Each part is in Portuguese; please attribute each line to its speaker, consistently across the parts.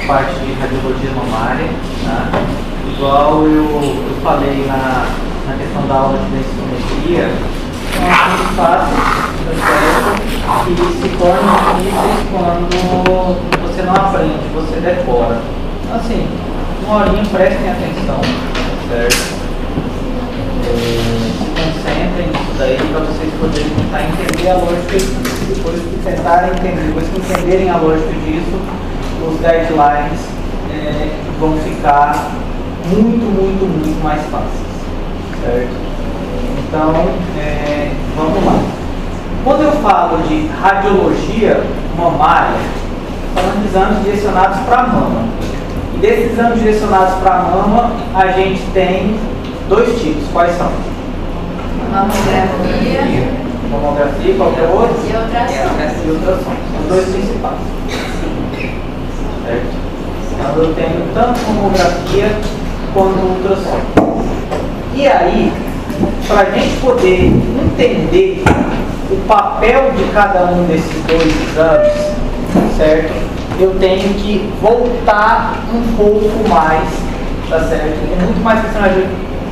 Speaker 1: parte de radiologia mamária, tá? Igual eu falei na questão da aula de densitometria, são assuntos fáceis, tá certo? E se tornam difíceis quando você não aprende, você decora. Então, assim, uma horinha, prestem atenção, tá certo? Se concentrem nisso daí para vocês poderem tentar entender a lógica disso. Depois que tentarem entender, depois que entenderem a lógica disso, os guidelines vão ficar muito mais fáceis, certo? Então, vamos lá. Quando eu falo de radiologia mamária, falando de exames direcionados para a mama. E desses exames direcionados para a mama, a gente tem dois tipos. Quais são? Mamografia, qualquer outro?
Speaker 2: E ultrassom.
Speaker 1: São os dois principais. Certo? Então eu tenho tanto mamografia quanto ultrassom. E aí, para a gente poder entender o papel de cada um desses dois exames, certo? Eu tenho que voltar um pouco mais, tá certo? É muito mais questão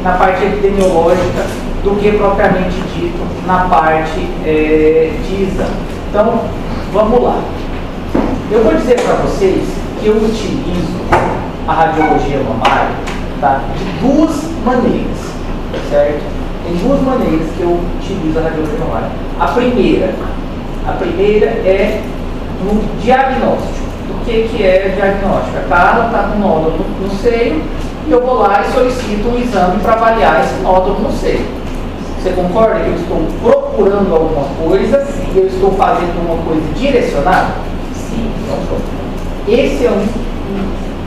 Speaker 1: na parte epidemiológica do que propriamente dito na parte de exame. Então, vamos lá. Eu vou dizer para vocês que eu utilizo a radiologia mamária, tá, de duas maneiras, certo? Tem duas maneiras que eu utilizo a radiologia mamária. A primeira é no diagnóstico. O que é diagnóstico? A Carla está com nódulo no seio e eu vou lá e solicito um exame para avaliar esse nódulo no seio. Você concorda que eu estou procurando alguma coisa e eu estou fazendo uma coisa direcionada? Sim. Então, pronto. Esse é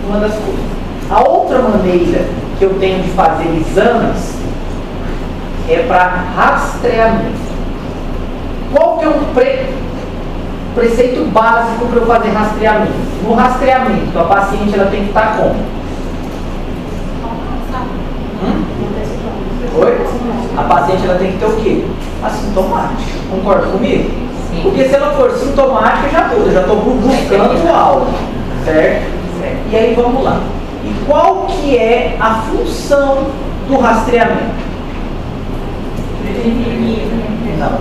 Speaker 1: uma das coisas. A outra maneira que eu tenho de fazer exames é para rastreamento. Qual que é o preceito básico para eu fazer rastreamento? No rastreamento, a paciente ela tem que estar como? Oi? A paciente ela tem que ter o quê? Assintomática. Concorda comigo? Sim. Porque se ela for sintomática, já muda, já estou buscando algo, certo? E aí vamos lá. E qual que é a função do rastreamento?
Speaker 2: Prevenir.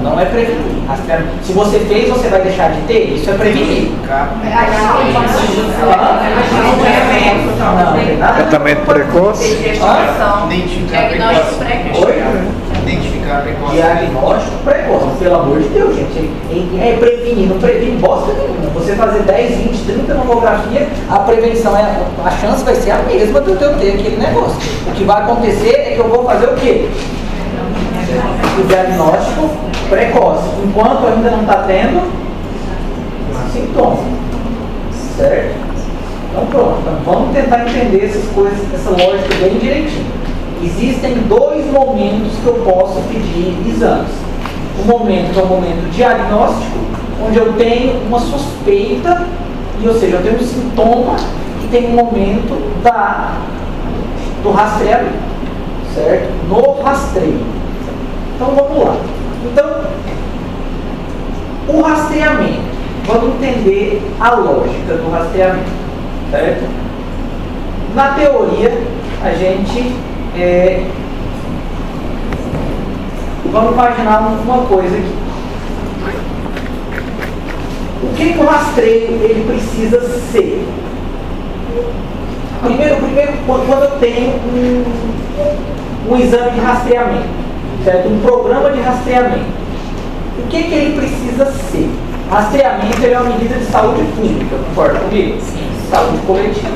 Speaker 1: Não é prevenir. Rastreamento. Se você fez, você vai deixar de ter? Isso é prevenir.
Speaker 3: Tratamento precoce.
Speaker 2: Diagnóstico precoce.
Speaker 1: Identificar precoce. Diagnóstico precoce. Pelo amor de Deus, gente. É prevenir, não previne bosta nenhuma. Você fazer 10, 20, 30 mamografia, a prevenção, a chance vai ser a mesma de eu ter aquele negócio. O que vai acontecer é que eu vou fazer o quê? O diagnóstico precoce, enquanto ainda não está tendo sintoma, certo? Então pronto, então vamos tentar entender essas coisas, essa lógica bem direitinho. Existem dois momentos que eu posso pedir exames. Um momento é o momento diagnóstico, onde eu tenho uma suspeita, ou seja, eu tenho um sintoma, e tem um momento do rastreamento, certo? No rastreio. Então vamos lá. Então, o rastreamento, vamos entender a lógica do rastreamento, certo? Na teoria, a gente vamos imaginar uma coisa aqui. O que o rastreio ele precisa ser? Primeiro, quando eu tenho um exame de rastreamento, certo? Um programa de rastreamento. O que ele precisa ser? Rastreamento é uma medida de saúde pública, concorda comigo? Sim. Saúde coletiva.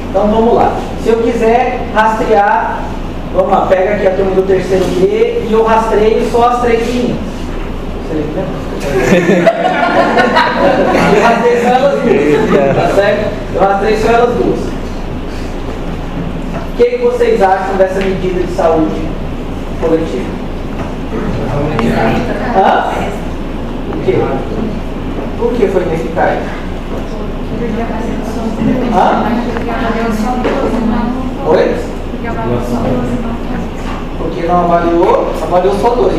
Speaker 1: Então vamos lá. Se eu quiser rastrear, vamos lá, pega aqui a turma do terceiro B e eu rastreio só as 3 meninas. Eu rastreio só elas duas, tá certo? Eu rastreio só elas duas. O que vocês acham dessa medida de saúde coletiva? Hã? O quê? Por que foi ineficaz? Hã? Oi? Porque não avaliou só 2.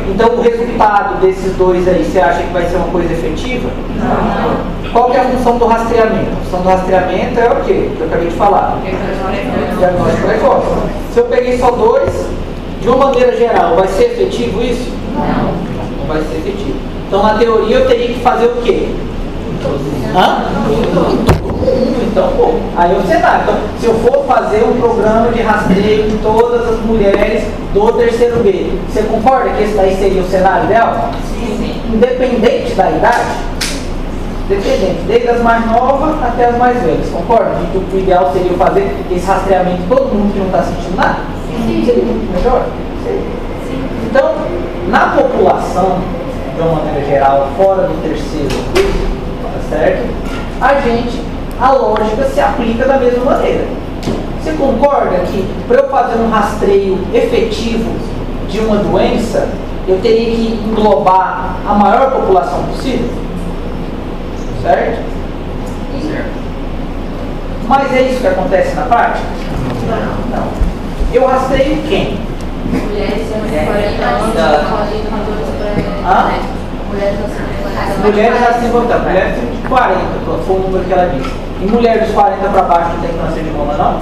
Speaker 1: Então o resultado desses 2 aí, você acha que vai ser uma coisa efetiva?
Speaker 2: Não.
Speaker 1: Qual que é a função do rastreamento? A função do rastreamento é o quê? Que eu acabei de falar. Diagnóstico precoce. Se eu peguei só 2, de uma maneira geral, vai ser efetivo isso? Não vai ser efetivo. Então, na teoria, eu teria que fazer o quê? Então, pô, aí é o cenário. Então, se eu for fazer um programa de rastreio em todas as mulheres do terceiro B, você concorda que esse daí seria o cenário ideal? Sim. Independente da idade? Independente, desde as mais novas até as mais velhas, concorda? De que o ideal seria fazer esse rastreamento todo mundo que não está sentindo nada? Sim. Seria muito melhor? Sim. Então, na população, de uma maneira geral, fora do terceiro B, tá certo? A lógica se aplica da mesma maneira. Você concorda que para eu fazer um rastreio efetivo de uma doença, eu teria que englobar a maior população possível? Certo? Certo. Mas é isso que acontece na prática? Não. Eu rastreio quem?
Speaker 2: Mulheres
Speaker 1: acima de 40, foi o número que ela disse. E mulher dos 40 para baixo não tem câncer de mama, não?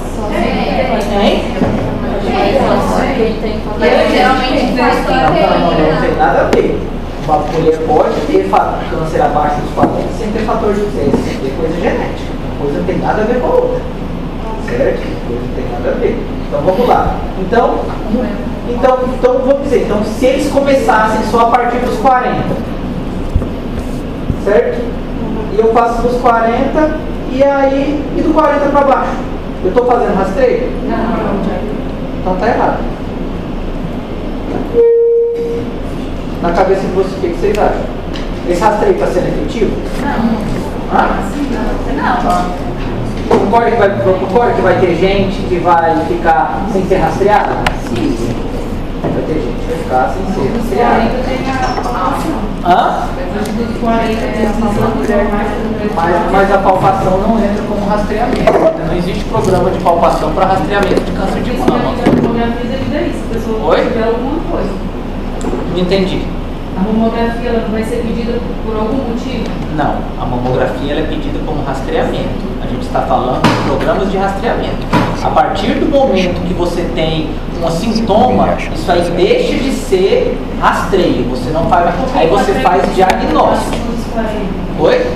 Speaker 1: Hein?
Speaker 2: Geralmente
Speaker 1: não tem nada a ver. Uma mulher pode ter câncer abaixo dos 40 sem ter fator de sucesso, sem ter coisa genética. Uma coisa não tem nada a ver com a outra. Certo? Coisa não tem nada a ver. Então vamos lá. Então vamos dizer, se eles começassem só a partir dos 40, certo? E eu faço dos 40 e do 40 para baixo. Eu estou fazendo rastreio? Não. Então tá errado. Na cabeça de vocês, o que vocês acham? Esse rastreio está sendo efetivo? Não. Concorda que vai ter gente que vai ficar sem ser rastreada? Sim. Vai ter gente que vai ficar sem ser rastreada. Mas a palpação não entra como rastreamento. Não existe programa de palpação para rastreamento de câncer de mama. Oi? Não entendi.
Speaker 2: A mamografia ela vai ser pedida por algum motivo?
Speaker 1: Não, a mamografia ela é pedida como rastreamento. A gente está falando de programas de rastreamento. A partir do momento que você tem um sintoma, isso aí deixa de ser rastreio. Você não faz, aí você faz diagnóstico. Oi?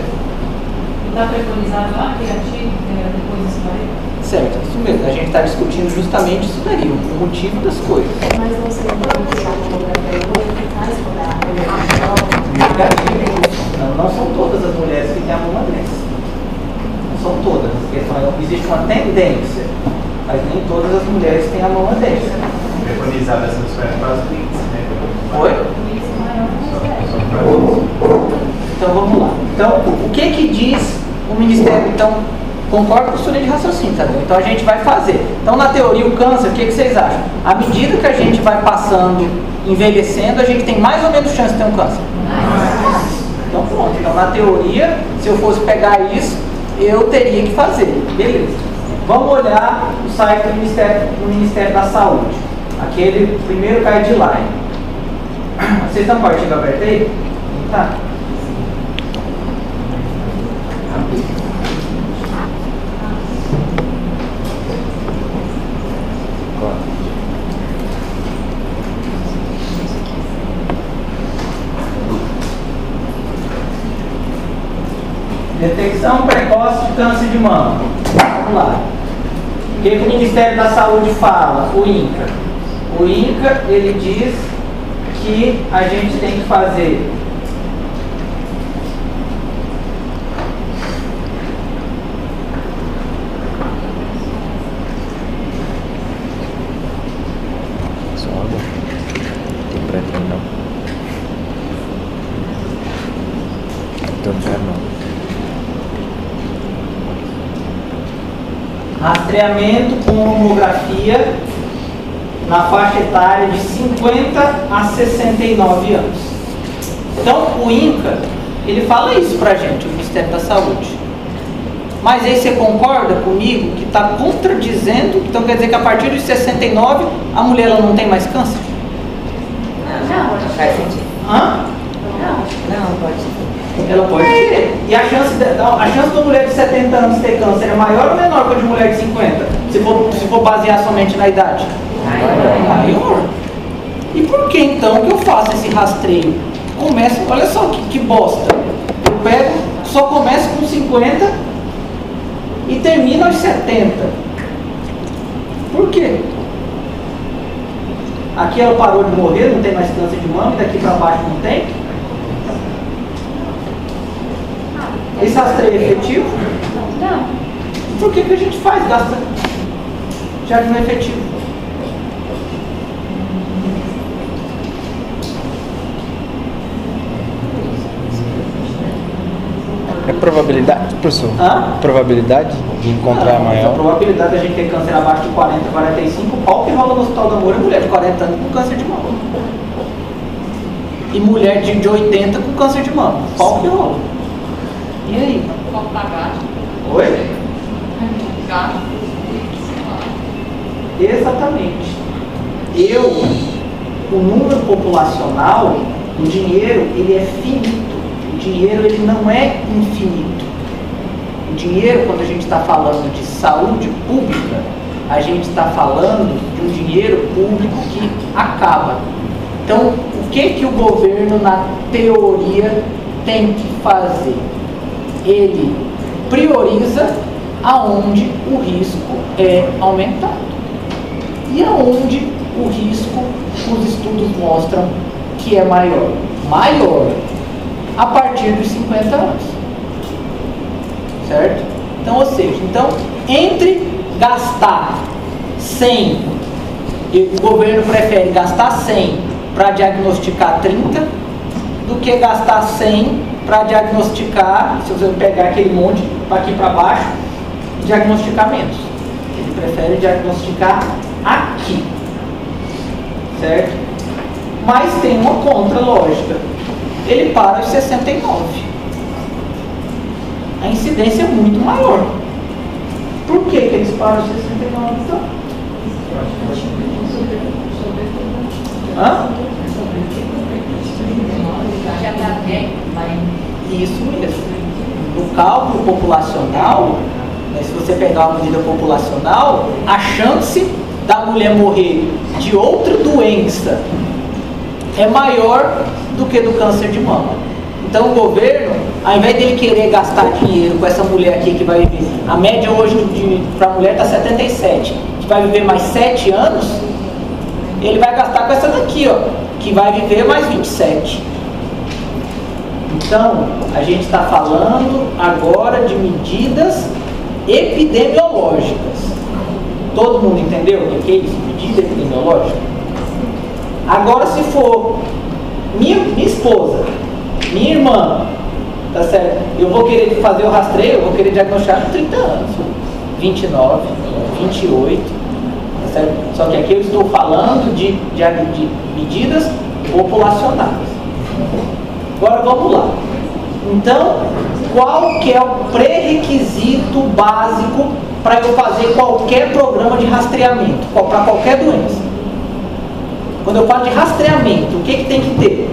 Speaker 2: Está preconizado lá que ativo depois dos 40?
Speaker 1: Certo, isso mesmo. A gente está discutindo justamente isso daí, o motivo das coisas.
Speaker 2: Mas você não tirar a mamografia
Speaker 1: não são todas as mulheres que têm a mama densa. Não são todas. Existe uma tendência, mas nem todas as mulheres têm a mama densa.
Speaker 4: Preconizada essas coisas para as clientes, né?
Speaker 1: Oi? Então vamos lá. Então, o que diz o Ministério? Então, concordo com a sua linha de raciocínio, tá? Então a gente vai fazer. Então, na teoria, o câncer, o que vocês acham? À medida que a gente vai passando, envelhecendo, a gente tem mais ou menos chance de ter um câncer? Então pronto. Então, na teoria, se eu fosse pegar isso, eu teria que fazer. Beleza. Vamos olhar o site do Ministério da Saúde. Aquele primeiro guideline. Vocês estão com o artigo aberto aí? Tá. Detecção precoce de câncer de mama. Vamos lá. O que o Ministério da Saúde fala? O INCA. O INCA, ele diz que a gente tem que fazer rastreamento com mamografia na faixa etária de 50 a 69 anos. Então, o INCA, ele fala isso pra gente, o Ministério da Saúde. Mas aí você concorda comigo que está contradizendo, então quer dizer que a partir de 69 a mulher ela não tem mais câncer?
Speaker 2: Não, faz sentido.
Speaker 1: Hã?
Speaker 2: Não, pode ser.
Speaker 1: Ela pode ter. E a chance da mulher de 70 anos ter câncer é maior ou menor que a de mulher de 50? Se for basear somente na idade? Maior. E por que então que eu faço esse rastreio? Começo, olha só que bosta. Eu pego, só começo com 50 e termino aos 70. Por quê? Aqui ela parou de morrer, não tem mais câncer de mama, daqui para baixo não tem. Esse rastreio é efetivo?
Speaker 2: Não.
Speaker 1: Por que a gente faz? Gasta, já que não é efetivo.
Speaker 3: É probabilidade, professor?
Speaker 1: Hã?
Speaker 3: Probabilidade de encontrar maior?
Speaker 1: A probabilidade de a gente ter câncer abaixo de 40, 45, pau que rola no Hospital do Amor é mulher de 40 anos com câncer de mama. E mulher de 80 com câncer de mama. Pau que rola. E aí?
Speaker 2: Qual pra gato?
Speaker 1: Oi?
Speaker 2: Gato.
Speaker 1: Exatamente. O número populacional, o dinheiro, ele é finito. O dinheiro, ele não é infinito. O dinheiro, quando a gente está falando de saúde pública, a gente está falando de um dinheiro público que acaba. Então, o que o governo, na teoria, tem que fazer? Ele prioriza aonde o risco é aumentado. E aonde o risco, os estudos mostram que é maior? Maior a partir dos 50 anos. Certo? Então, ou seja, entre gastar 100, e o governo prefere gastar 100 para diagnosticar 30, do que gastar 100 para diagnosticar, se você pegar aquele monte para aqui para baixo, diagnosticar menos. Ele prefere diagnosticar aqui. Certo? Mas tem uma contra-lógica. Ele para aos 69. A incidência é muito maior. Por que eles param aos 69, então? Hã? Isso mesmo. No cálculo populacional, né, se você pegar uma medida populacional, a chance da mulher morrer de outra doença é maior do que do câncer de mama. Então o governo, ao invés dele querer gastar dinheiro com essa mulher aqui que vai viver, a média hoje para a mulher está 77, que vai viver mais 7 anos, ele vai gastar com essa daqui, ó, que vai viver mais 27. Então, a gente está falando agora de medidas epidemiológicas. Todo mundo entendeu o que é isso? Medida epidemiológica? Agora, se for minha esposa, minha irmã, tá certo? Eu vou querer fazer o rastreio, eu vou querer diagnosticar com 30 anos, 29, 28, tá certo? Só que aqui eu estou falando de medidas populacionais. Agora vamos lá. Então, qual que é o pré-requisito básico para eu fazer qualquer programa de rastreamento, para qualquer doença? Quando eu falo de rastreamento, o que tem que ter?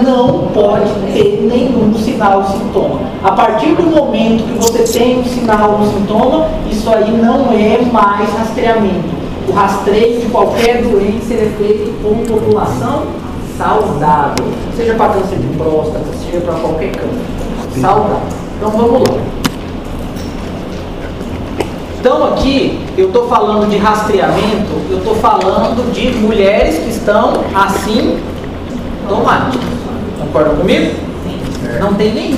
Speaker 1: Não pode ter nenhum sinal ou sintoma. A partir do momento que você tem um sinal ou sintoma, isso aí não é mais rastreamento. O rastreio de qualquer doença é feito por população saudável, seja para câncer de próstata, seja para qualquer câncer saudável. Então vamos lá. Então aqui eu estou falando de rastreamento, eu estou falando de mulheres que estão assintomáticas. Concordam comigo? Não tem nenhum.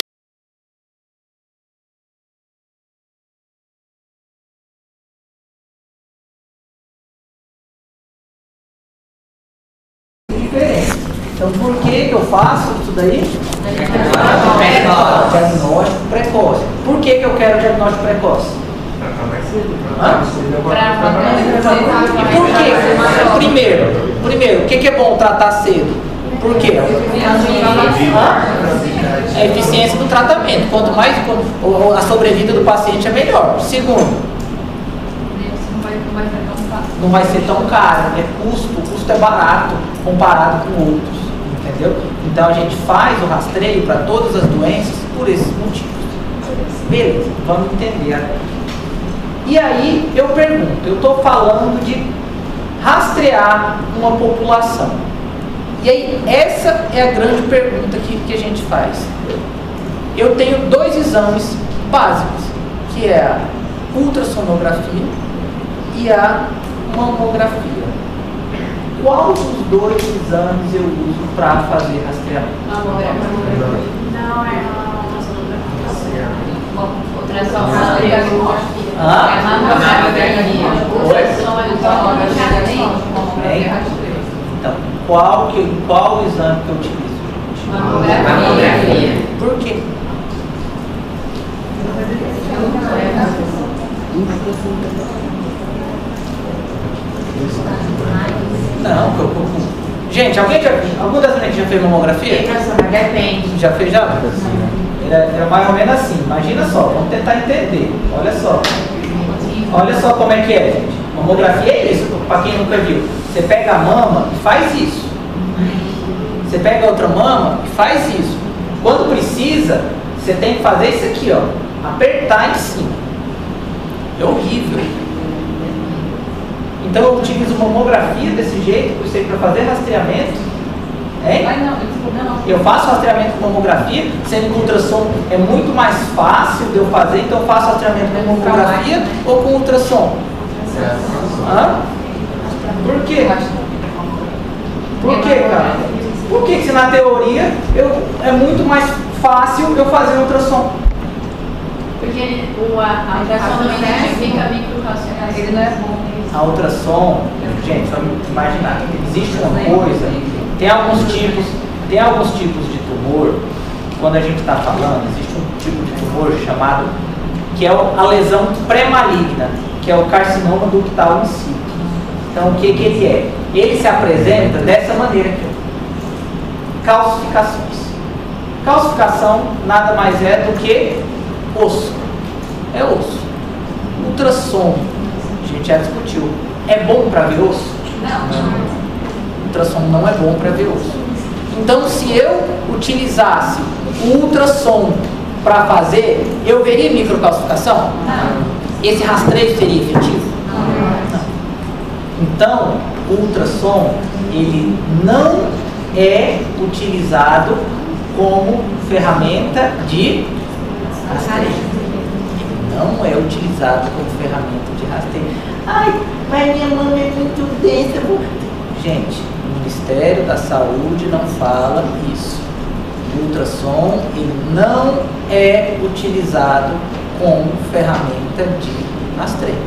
Speaker 1: Diferente. Então por que eu faço isso daí? Diagnóstico precoce. Por que eu quero diagnóstico precoce? E por quê? Primeiro, o que é bom tratar cedo? Por quê? A eficiência do tratamento. Quanto mais a sobrevida do paciente é melhor. Segundo, não vai ser tão caro. O custo é barato comparado com outros. Entendeu? Então a gente faz o rastreio para todas as doenças por esses motivos. Beleza, vamos entender agora. E aí eu pergunto, eu estou falando de rastrear uma população. E aí essa é a grande pergunta que a gente faz. Eu tenho dois exames básicos, que é a ultrassonografia e a mamografia. Qual dos dois exames eu uso para fazer rastreamento?
Speaker 2: Mamografia. Não, é ultrassonografia.
Speaker 1: Então, qual exame que eu utilizo?
Speaker 2: Mamografia.
Speaker 1: Por quê? Não, gente, algum das meninas já fez mamografia?
Speaker 2: Depende.
Speaker 1: Já fez já? Era mais ou menos assim, imagina só, vamos tentar entender. Olha só como é que é, gente. Mamografia é isso, para quem nunca viu. Você pega a mama e faz isso. Você pega outra mama e faz isso. Quando precisa, você tem que fazer isso aqui, ó. Apertar em cima. É horrível. Então eu utilizo mamografia desse jeito, eu sei para fazer rastreamento. Hein? Eu faço rastreamento com mamografia, sendo que o ultrassom é muito mais fácil de eu fazer, então eu faço rastreamento com mamografia ou com ultrassom? Por quê? Por quê, cara? Porque se na teoria é muito mais fácil eu fazer ultrassom.
Speaker 2: Porque a ultrassom não identifica microcalcificação. Ele não é bom.
Speaker 1: A ultrassom, gente, vamos imaginar, existe uma coisa, tem alguns tipos de tumor, quando a gente está falando, existe um tipo de tumor chamado, que é a lesão pré-maligna, que é o carcinoma ductal in situ. Então, o que ele é? Ele se apresenta dessa maneira aqui, calcificações. Calcificação nada mais é do que osso. É osso. Ultrassom, a gente já discutiu. É bom para ver osso? Não. Ultrassom não é bom para ver osso. Então, se eu utilizasse o ultrassom para fazer, eu veria microcalcificação? Não. Esse rastreio seria efetivo? Não. Então, o ultrassom, ele não é utilizado como ferramenta de rastreio. Ele não é utilizado como ferramenta de rastreio. Ai, mas minha mama é muito densa. Gente, o Ministério da Saúde não fala isso. O ultrassom, ele não é utilizado como ferramenta de rastreio,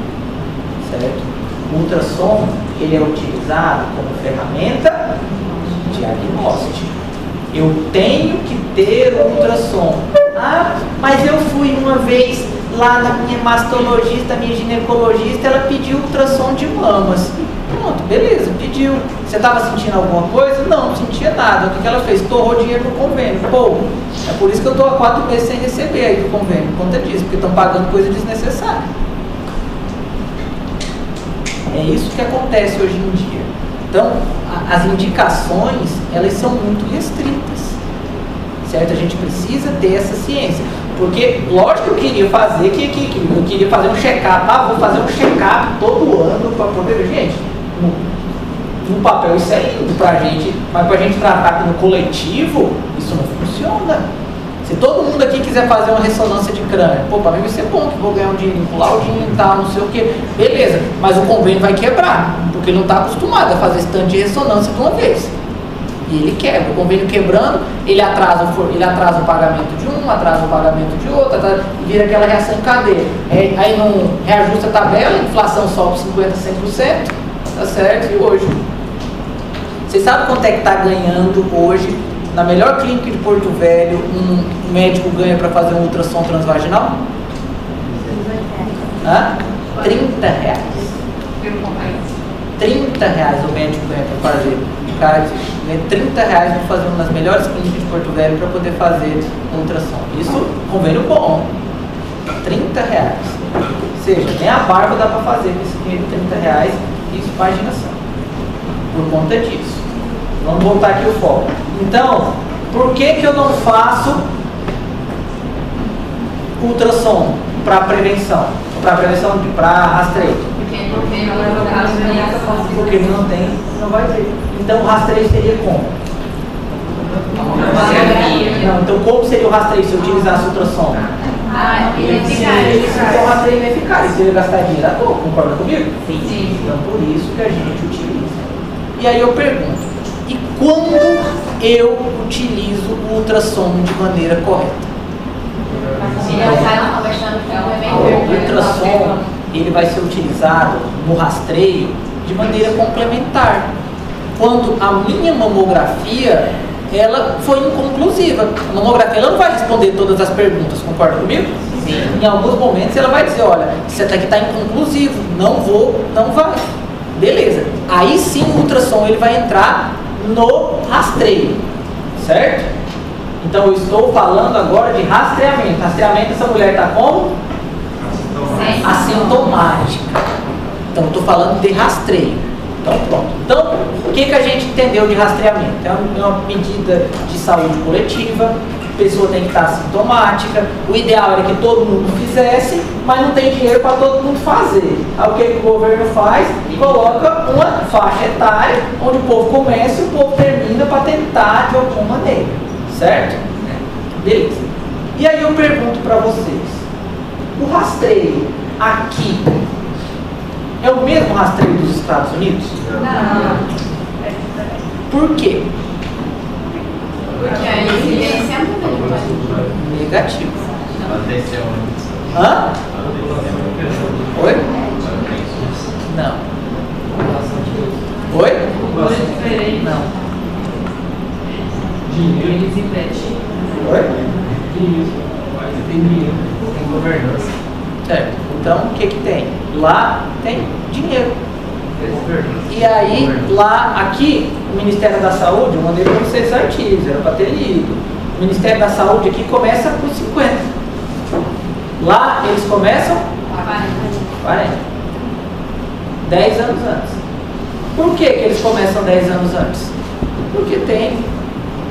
Speaker 1: certo? O ultrassom, ele é utilizado como ferramenta diagnóstico. Eu tenho que ter um ultrassom. Ah, mas eu fui uma vez lá na minha mastologista, minha ginecologista, ela pediu ultrassom de mamas. Pronto, beleza, pediu. Você estava sentindo alguma coisa? Não, não sentia nada. O que ela fez? Torrou dinheiro no convênio. Pô, é por isso que eu estou há 4 meses sem receber aí do convênio, por conta disso, porque estão pagando coisa desnecessária. É isso que acontece hoje em dia. Então, as indicações, elas são muito restritas, certo? A gente precisa ter essa ciência, porque, lógico que eu queria fazer, eu queria fazer um check-up, vou fazer um check-up todo ano para poder ver, gente, no papel isso é lindo pra gente, mas pra gente tratar aqui no coletivo, isso não funciona. Se todo mundo aqui quiser fazer uma ressonância de crânio, pô, pra mim vai ser bom, que vou ganhar um dinheiro com laudinho e tal, não sei o que, beleza, mas o convênio vai quebrar, porque ele não está acostumado a fazer esse tanto de ressonância de uma vez. E ele quebra, o convênio quebrando, ele atrasa o pagamento de um, atrasa o pagamento de outro, e vira aquela reação em cadeia. Aí não reajusta a tabela, a inflação sobe 50%, 100%, tá certo? E hoje? Vocês sabem quanto é que está ganhando hoje? Na melhor clínica de Porto Velho, um médico ganha para fazer um ultrassom transvaginal? 30 reais. 30 reais o médico ganha para fazer. O cara ganha 30 reais para fazer uma das melhores clínicas de Porto Velho para poder fazer um ultrassom. Isso, convênio bom. 30 reais. Ou seja, nem a barba dá para fazer com esse dinheiro de 30 reais. Isso, imagina só. Por conta disso. Vamos voltar aqui o foco. Então, por que eu não faço ultrassom para prevenção? Para rastreio? Porque não tem, não vai ter. Então o rastreio seria como? Não, então como seria o rastreio se eu utilizasse ultrassom? Então o rastreio é ineficaz. Você ia gastar dinheiro à toa, concorda comigo? Sim. Então por isso que a gente utiliza. E aí eu pergunto, e quando eu utilizo o ultrassom de maneira correta? O ultrassom ele vai ser utilizado no rastreio de maneira complementar. Quando a minha mamografia ela foi inconclusiva. A mamografia ela não vai responder todas as perguntas, concorda comigo? Sim. Em alguns momentos ela vai dizer, olha, isso aqui está inconclusivo, não vai. Beleza. Aí sim o ultrassom ele vai entrar no rastreio, certo? Então eu estou falando agora de rastreamento. Rastreamento, essa mulher está como? Assintomática. Então eu estou falando de rastreio. Então pronto. Então o que a gente entendeu de rastreamento? É uma medida de saúde coletiva. A pessoa tem que estar assintomática. O ideal era que todo mundo fizesse, mas não tem dinheiro para todo mundo fazer. Aí o que o governo faz? Coloca uma faixa etária onde o povo começa e o povo termina para tentar de alguma maneira. Certo? Beleza. E aí eu pergunto para vocês, o rastreio aqui é o mesmo rastreio dos Estados Unidos?
Speaker 2: Não.
Speaker 1: Por quê?
Speaker 2: Porque a evidência é muito
Speaker 1: Negativo.
Speaker 4: Aconteceu antes.
Speaker 1: Hã? Oi? Não. Oi? Não.
Speaker 5: Eles investem.
Speaker 1: Oi?
Speaker 4: Tem governança.
Speaker 1: Certo. Então, o que tem? Lá tem dinheiro. E aí, lá, aqui, o Ministério da Saúde, eu mandei para vocês artigos, era para ter lido. O Ministério da Saúde aqui começa com 50. Lá, eles começam 40. 10 anos antes. Por que eles começam 10 anos antes? Porque tem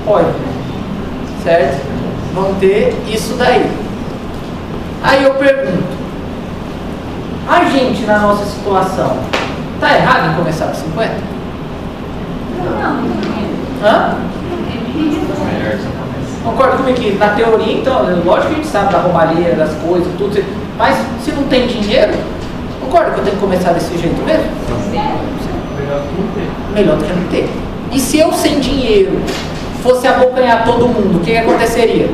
Speaker 1: óleo, certo? Vão ter isso daí. Aí eu pergunto, a gente na nossa situação, tá errado em começar com 50?
Speaker 2: Não.
Speaker 1: Hã? Concorda comigo que na teoria, então, lógico que a gente sabe da roubalheira, das coisas, tudo, mas se não tem dinheiro, concorda que eu tenho que começar desse jeito mesmo? Melhor do que não ter. E se eu sem dinheiro fosse abocanhar todo mundo, o que aconteceria?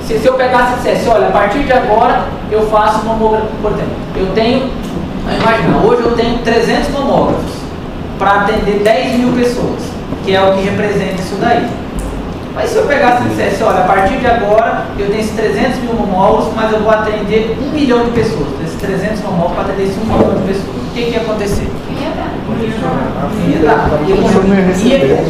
Speaker 1: Se eu pegasse e dissesse, olha, a partir de agora eu faço mamografia, por exemplo, eu tenho, imagina, hoje eu tenho 300 mamógrafos para atender 10 mil pessoas, que é o que representa isso daí. Mas se eu pegasse e dissesse, olha, a partir de agora eu tenho esses 300 mil mamógrafos, mas eu vou atender 1 milhão de pessoas, desses 300 mamógrafos para atender esses 1 milhão de pessoas, o que ia acontecer?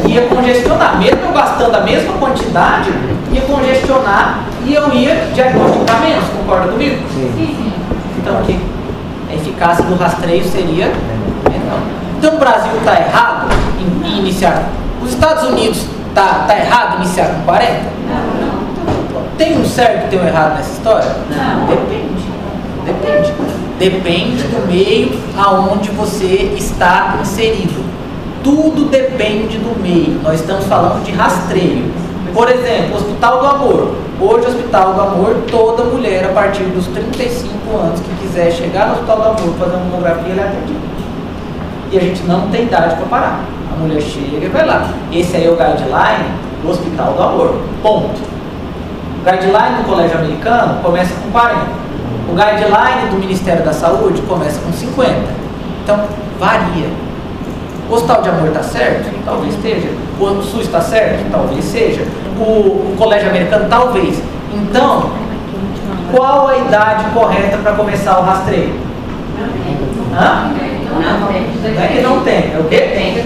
Speaker 1: Ia congestionar, mesmo eu gastando a mesma quantidade, ia congestionar e eu ia diagnosticar menos, concorda comigo?
Speaker 2: Sim.
Speaker 1: Então aqui, a eficácia do rastreio seria menor. Então o Brasil está errado em iniciar, os Estados Unidos está errado em iniciar com 40?
Speaker 2: Não.
Speaker 1: Tem um certo e tem um errado nessa história?
Speaker 2: Não.
Speaker 1: Depende do meio aonde você está inserido. Tudo depende do meio. Nós estamos falando de rastreio. Por exemplo, Hospital do Amor. Hoje, o Hospital do Amor, toda mulher a partir dos 35 anos que quiser chegar no Hospital do Amor fazer uma mamografia, ela é atendida. E a gente não tem idade para parar. A mulher chega e vai lá. Esse aí é o guideline do Hospital do Amor. Ponto. O guideline do Colégio Americano começa com 40. O guideline do Ministério da Saúde começa com 50. Então, varia. O Hospital de Amor está certo? Talvez esteja. O SUS está certo? Talvez seja. O Colégio Americano? Talvez. Então, qual a idade correta para começar o rastreio? Hã? Não é que não tem. É o quê? Depende.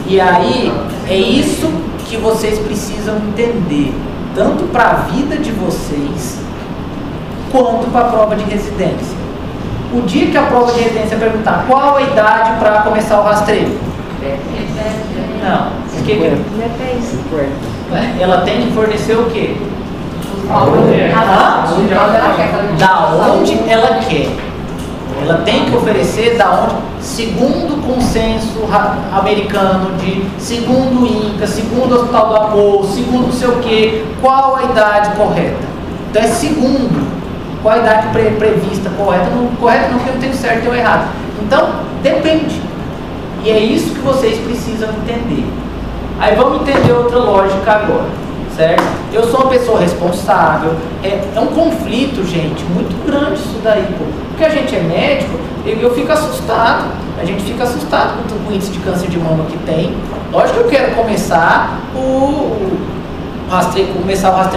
Speaker 1: E aí, é isso que vocês precisam entender. Tanto para a vida de vocês, quanto para a prova de residência. O dia que a prova de residência perguntar qual a idade para começar o rastreio? Não. Ela tem que fornecer o quê? Da onde ela quer. Ela tem que oferecer da onde, segundo o consenso americano, segundo o INCA, segundo o Hospital do Amor, segundo não sei o que, qual a idade correta. Então é segundo, qual a idade prevista correta. Não, correta não, porque eu não tenho certo ou errado. Então, depende. E é isso que vocês precisam entender. Aí vamos entender outra lógica agora, certo? Eu sou uma pessoa responsável, é um conflito, gente, muito grande isso daí, pô. Porque a gente é médico, eu fico assustado, a gente fica assustado com o índice de câncer de mama que tem. Lógico que eu quero começar o rastreio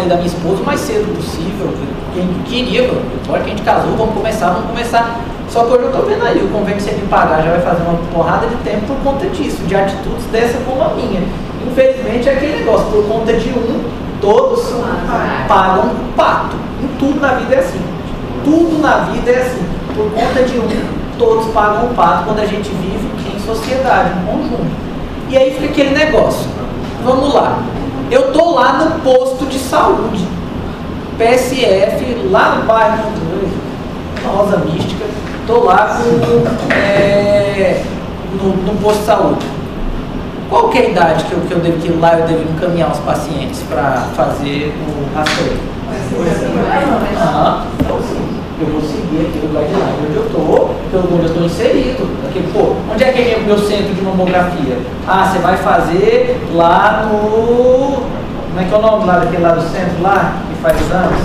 Speaker 1: da minha esposa o mais cedo possível, quem queria, agora que a gente casou, vamos começar. Só que hoje eu estou vendo aí, o convênio que você me pagar já vai fazer uma porrada de tempo por conta disso, de atitudes dessa como a minha. Infelizmente é aquele negócio, por conta de todos pagam o pato. Em tudo na vida é assim. Tudo na vida é assim. Por conta de todos pagam o pato quando a gente vive em sociedade, em conjunto. E aí fica aquele negócio. Vamos lá. Eu tô lá no posto de saúde, PSF, lá no bairro Rosa Mística. Tô lá no posto de saúde. Qual que é a idade que eu devo ir lá? Eu devo encaminhar os pacientes para fazer o rastreio? Então sim, eu vou seguir aquele guideline onde eu estou inserido. Onde é que é o meu centro de mamografia? Você vai fazer lá no... Como é que é o nome lá daquele lá do centro lá, que faz exames?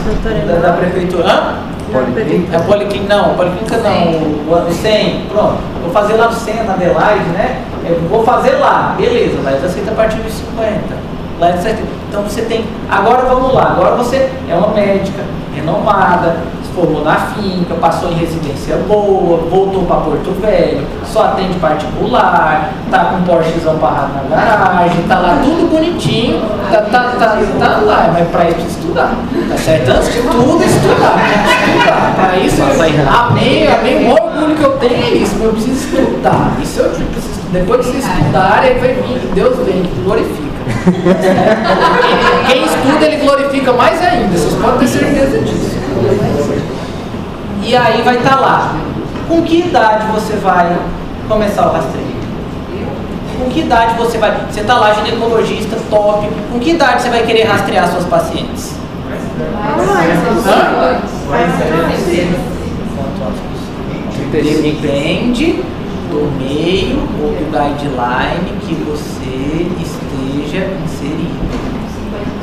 Speaker 1: Da prefeitura? Policlínica? Policlínica não, o 100, pronto. Vou fazer lá no centro, na Adelaide, né? Eu vou fazer lá, beleza, lá eles aceitam a partir dos 50. Lá eles aceitam. Então você tem. Agora vamos lá, agora você é uma médica renomada, se formou na finca, passou em residência boa, voltou para Porto Velho, só atende particular, tá com um Porschezão parado na garagem, tá lá tudo bonitinho, tá lá, mas para isso estudar, tá certo? Antes de tudo, estudar. Para isso, amém, o orgulho que eu tenho é isso, mas eu preciso estudar. Isso eu preciso, depois que você estudar, aí vai vir, Deus vem, que glorifica. Quem estuda, ele glorifica mais ainda, vocês podem ter certeza disso. E aí vai estar lá. Com que idade você vai começar o rastreio? Com que idade você vai... Você está lá, ginecologista, top. Com que idade você vai querer rastrear suas pacientes? Depende do meio ou do guideline que você esteja inserido.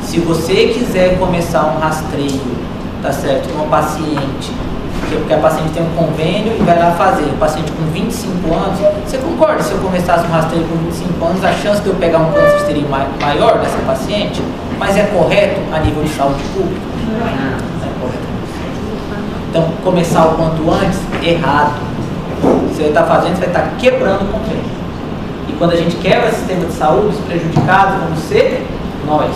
Speaker 1: Se você quiser começar um rastreio, tá certo, com um paciente, porque a paciente tem um convênio e vai lá fazer, o paciente com 25 anos, você concorda se eu começasse um rastreio com 25 anos, a chance de eu pegar um câncer seria maior dessa paciente? Mas é correto a nível de saúde pública? Não é correto. Então, começar o quanto antes, errado. Você vai estar fazendo, você vai estar quebrando o convênio. E quando a gente quebra o sistema de saúde, os prejudicados vamos ser nós.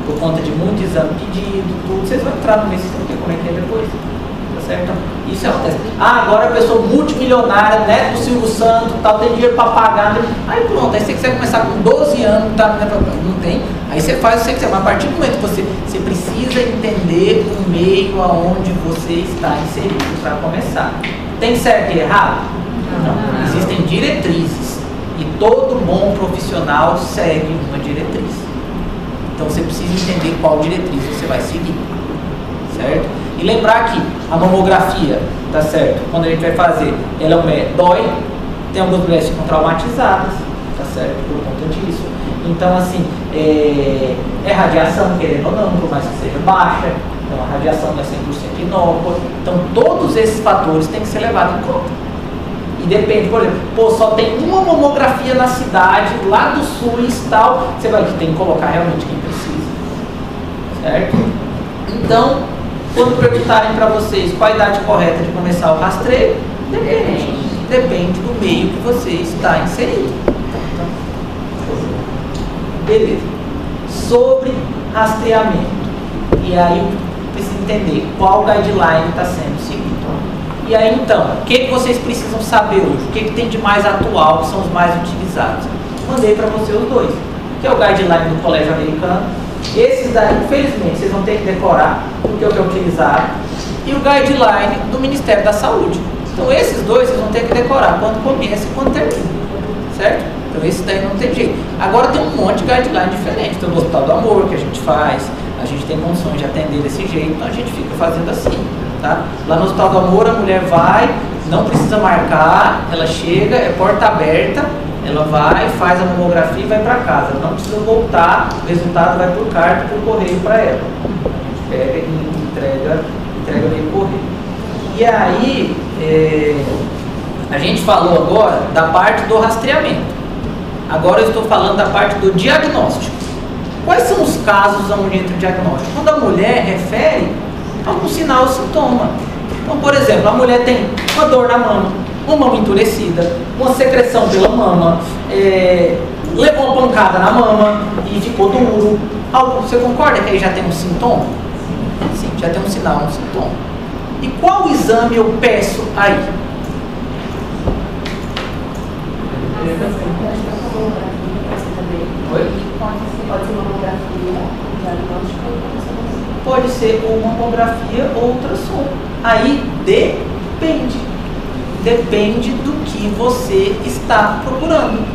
Speaker 1: Por conta de muito exame pedido, tudo. Vocês vão entrar no mês, vocês vão ver como é que é depois. Tá certo? Então, isso acontece. Agora a pessoa multimilionária, neto do Silvio Santos, tal, tem dinheiro para pagar. Aí pronto, aí você quiser começar com 12 anos, tá, não tem. Aí você faz o que você quiser. Mas a partir do momento que você precisa entender o meio aonde você está inserido para começar. Tem certo e errado? Não. Existem diretrizes. E todo bom profissional segue uma diretriz. Então você precisa entender qual diretriz você vai seguir, certo? E lembrar que a mamografia, tá certo? Quando a gente vai fazer, ela dói, tem algumas mulheres que ficam traumatizadas, tá certo? Por conta disso. Então, assim, é radiação, querendo ou não, por mais que seja baixa, então a radiação não é 100% inócua. Então, todos esses fatores têm que ser levados em conta. E depende, por exemplo, só tem uma mamografia na cidade, lá do sul e tal, você vai ter que colocar realmente quem precisa, certo? Então, quando perguntarem para vocês qual a idade correta de começar o rastreio, depende do meio que você está inserido. Beleza. Sobre rastreamento, e aí precisa entender qual guideline está sendo seguido. E aí então, o que vocês precisam saber hoje? O que tem de mais atual, que são os mais utilizados? Mandei para você os dois, que é o guideline do Colégio Americano. Esses daí, infelizmente, vocês vão ter que decorar, porque é o que é utilizado. E o guideline do Ministério da Saúde. Então esses dois vocês vão ter que decorar quando começa e quando termina, certo? Então esse daí não tem jeito. Agora tem um monte de guideline diferente. Tem o Hospital do Amor que a gente faz, a gente tem condições de atender desse jeito, então a gente fica fazendo assim, tá? Lá no Hospital do Amor a mulher vai, não precisa marcar, ela chega, é porta aberta, ela vai, faz a mamografia e vai para casa. Não precisa voltar, o resultado vai por carta, por correio para ela. Pega e entrega via correio. E aí, a gente falou agora da parte do rastreamento. Agora eu estou falando da parte do diagnóstico. Quais são os casos onde entra o diagnóstico? Quando a mulher refere a um sinal ou sintoma. Então, por exemplo, a mulher tem uma dor na mama, uma mama endurecida, uma secreção pela mama, levou uma pancada na mama e ficou duro. Você concorda que aí já tem um sintoma? Sim, já tem um sinal, um sintoma. E qual exame eu peço aí? Pode ser ou mamografia ou ultrassom. Aí depende. Depende do que você está procurando.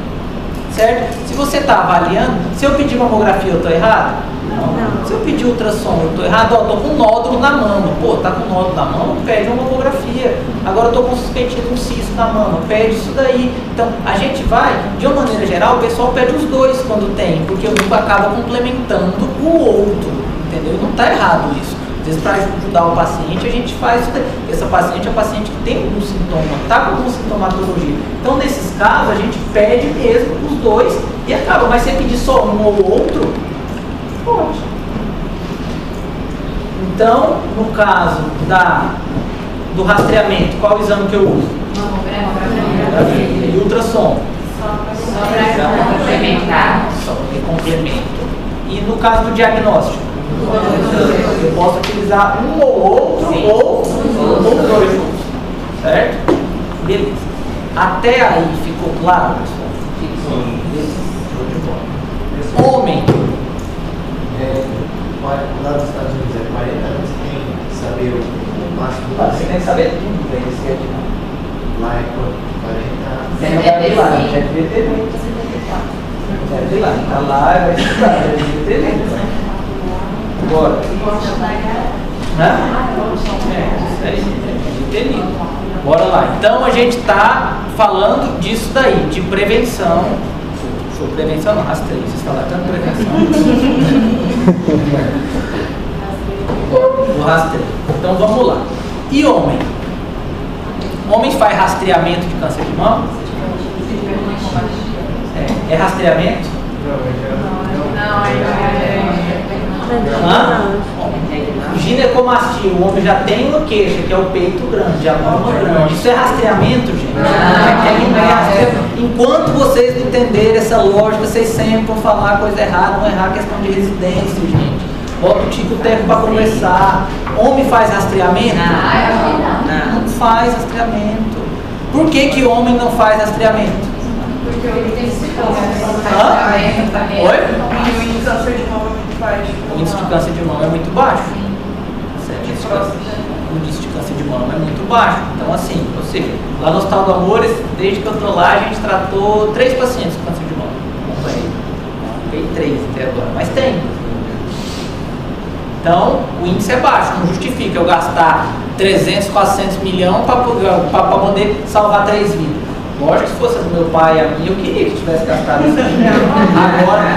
Speaker 1: Certo? Se você está avaliando, se eu pedir mamografia eu estou errado? Não. Se eu pedir ultrassom eu estou errado, estou com um nódulo na mama. Pô, tá com nódulo na mama? Pede uma mamografia. Agora eu estou com suspeitinha de um cisto na mama. Pede isso daí. Então, a gente vai, de uma maneira geral, o pessoal pede os dois quando tem, porque um acaba complementando o outro. Entendeu? Não está errado isso. Às vezes, para ajudar o paciente, a gente faz isso daí. Essa paciente é um paciente que tem algum sintoma, está com alguma sintomatologia. Então, nesses casos, a gente pede mesmo os dois e acaba. Mas se você pedir só um ou outro, pode. Então, no caso do rastreamento, qual o exame que eu uso? E ultrassom?
Speaker 2: Só para complementar.
Speaker 1: Só para complemento. E no caso do diagnóstico? Eu posso utilizar um ou outro, sim, ou dois juntos. Certo? Beleza. Até aí ficou claro, pessoal? Sim. Beleza. Show de bola. Homem.
Speaker 4: Lá nos Estados Unidos é 40 anos, tem que saber o máximo.
Speaker 1: Você tem que saber tudo, velho. Isso aqui não.
Speaker 4: Lá é 40.
Speaker 1: Tem lugar de lá, já devia ter vindo. Já devia ter lá. Tá lá, vai estudar, já devia ter vindo. Bora. Isso aí, devia ter vindo. Bora lá. Então a gente está falando disso daí, de prevenção. Prevenção não, rastreio. Vocês falaram tanto prevenção. O rastreio. Então vamos lá. E homem? Homem faz rastreamento de câncer de mama? É rastreamento? Ginecomastia, o homem já tem uma queixa, que é o peito grande, a mama grande. Isso é rastreamento, gente? Enquanto vocês não entenderem essa lógica, vocês sempre vão falar coisa errada, não errar questão de residência, gente. Bota o tico técnico para conversar. Homem faz rastreamento? Não faz rastreamento. Por que homem não faz rastreamento?
Speaker 2: Porque o índice de
Speaker 1: Oi?
Speaker 5: câncer de mama é muito baixo.
Speaker 1: O índice de câncer de mama é muito baixo. O índice de câncer de mama é muito baixo. Então, assim, ou seja, lá no Hospital do Amor, desde que eu estou lá, a gente tratou 3 pacientes com câncer de mama. Não tem 3 até agora, mas tem. Então, o índice é baixo, não justifica eu gastar 300, 400 milhões para poder salvar 3 vidas. Lógico que se fosse do meu pai e a minha, eu queria que tivesse gastado isso.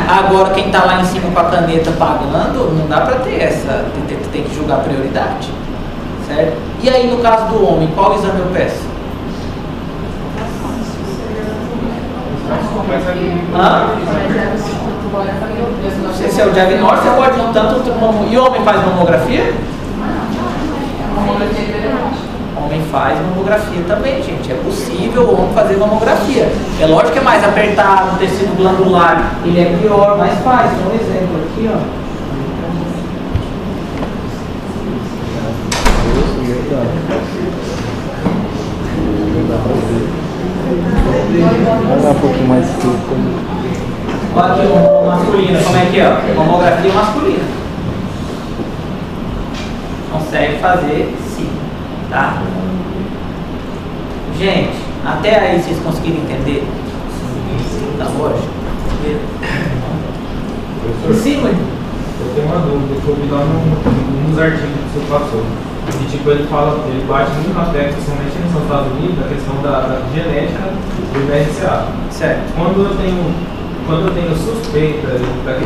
Speaker 1: Agora quem está lá em cima com a caneta pagando, não dá para ter essa, tem que julgar prioridade. Certo? E aí no caso do homem, qual exame eu peço? Não sei se é o diagnóstico, você pode ir tanto. E o homem faz mamografia? Homem faz mamografia também, gente. É possível o homem fazer mamografia. É lógico que é mais apertado, o tecido glandular ele é pior, mas faz. Um exemplo aqui, ó.
Speaker 3: Vamos lá um pouquinho mais seco.
Speaker 1: Olha aqui, masculina, como é que é? Mamografia masculina. Consegue fazer sim, tá? Gente, até aí vocês conseguiram entender? Tá lógico? Em cima.
Speaker 6: Eu tenho uma dúvida que eu vi lá nos artigos que você passou. E tipo, ele bate muito na tecla, somente nos Estados Unidos, a questão da genética do BRCA.
Speaker 1: Certo.
Speaker 6: Quando eu tenho suspeita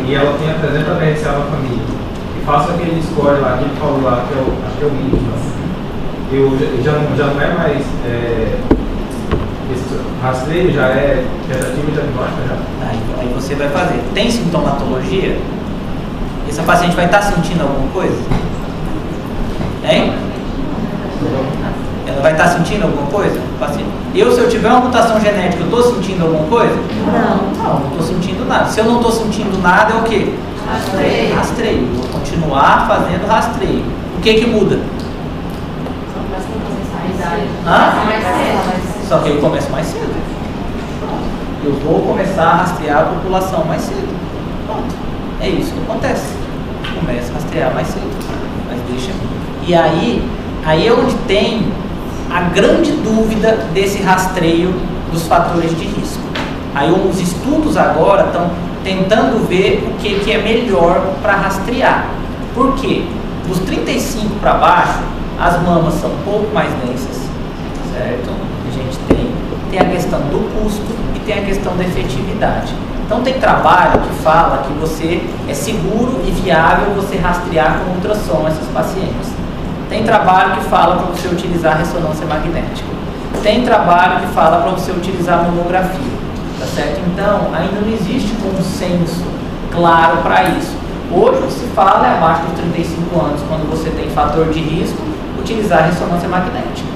Speaker 6: e ela apresenta a BRCA na família, e faço aquele score lá que ele falou lá, que acho que é o mínimo, eu já não é mais esse rastreio, já é tentativa de diagnóstico já.
Speaker 1: Aí você vai fazer. Tem sintomatologia? Essa paciente vai estar sentindo alguma coisa? Hein? Ela vai estar sentindo alguma coisa? Se eu tiver uma mutação genética, eu estou sentindo alguma coisa? Não estou sentindo nada. Se eu não estou sentindo nada, é o quê? Rastreio. Vou continuar fazendo rastreio. O que muda? Só que eu começo mais cedo. Eu vou começar a rastrear a população mais cedo. Pronto. É isso que acontece. Começa a rastrear mais cedo. Mas deixa. E aí é onde tem a grande dúvida desse rastreio dos fatores de risco. Aí os estudos agora estão tentando ver o que é melhor para rastrear. Por quê? Dos 35 para baixo, as mamas são um pouco mais densas, certo? A gente tem a questão do custo e tem a questão da efetividade. Então tem trabalho que fala que você é seguro e viável você rastrear com ultrassom essas pacientes. Tem trabalho que fala para você utilizar ressonância magnética. Tem trabalho que fala para você utilizar mamografia, tá certo? Então ainda não existe consenso claro para isso. Hoje o que se fala é abaixo dos 35 anos, quando você tem fator de risco, utilizar a ressonância magnética.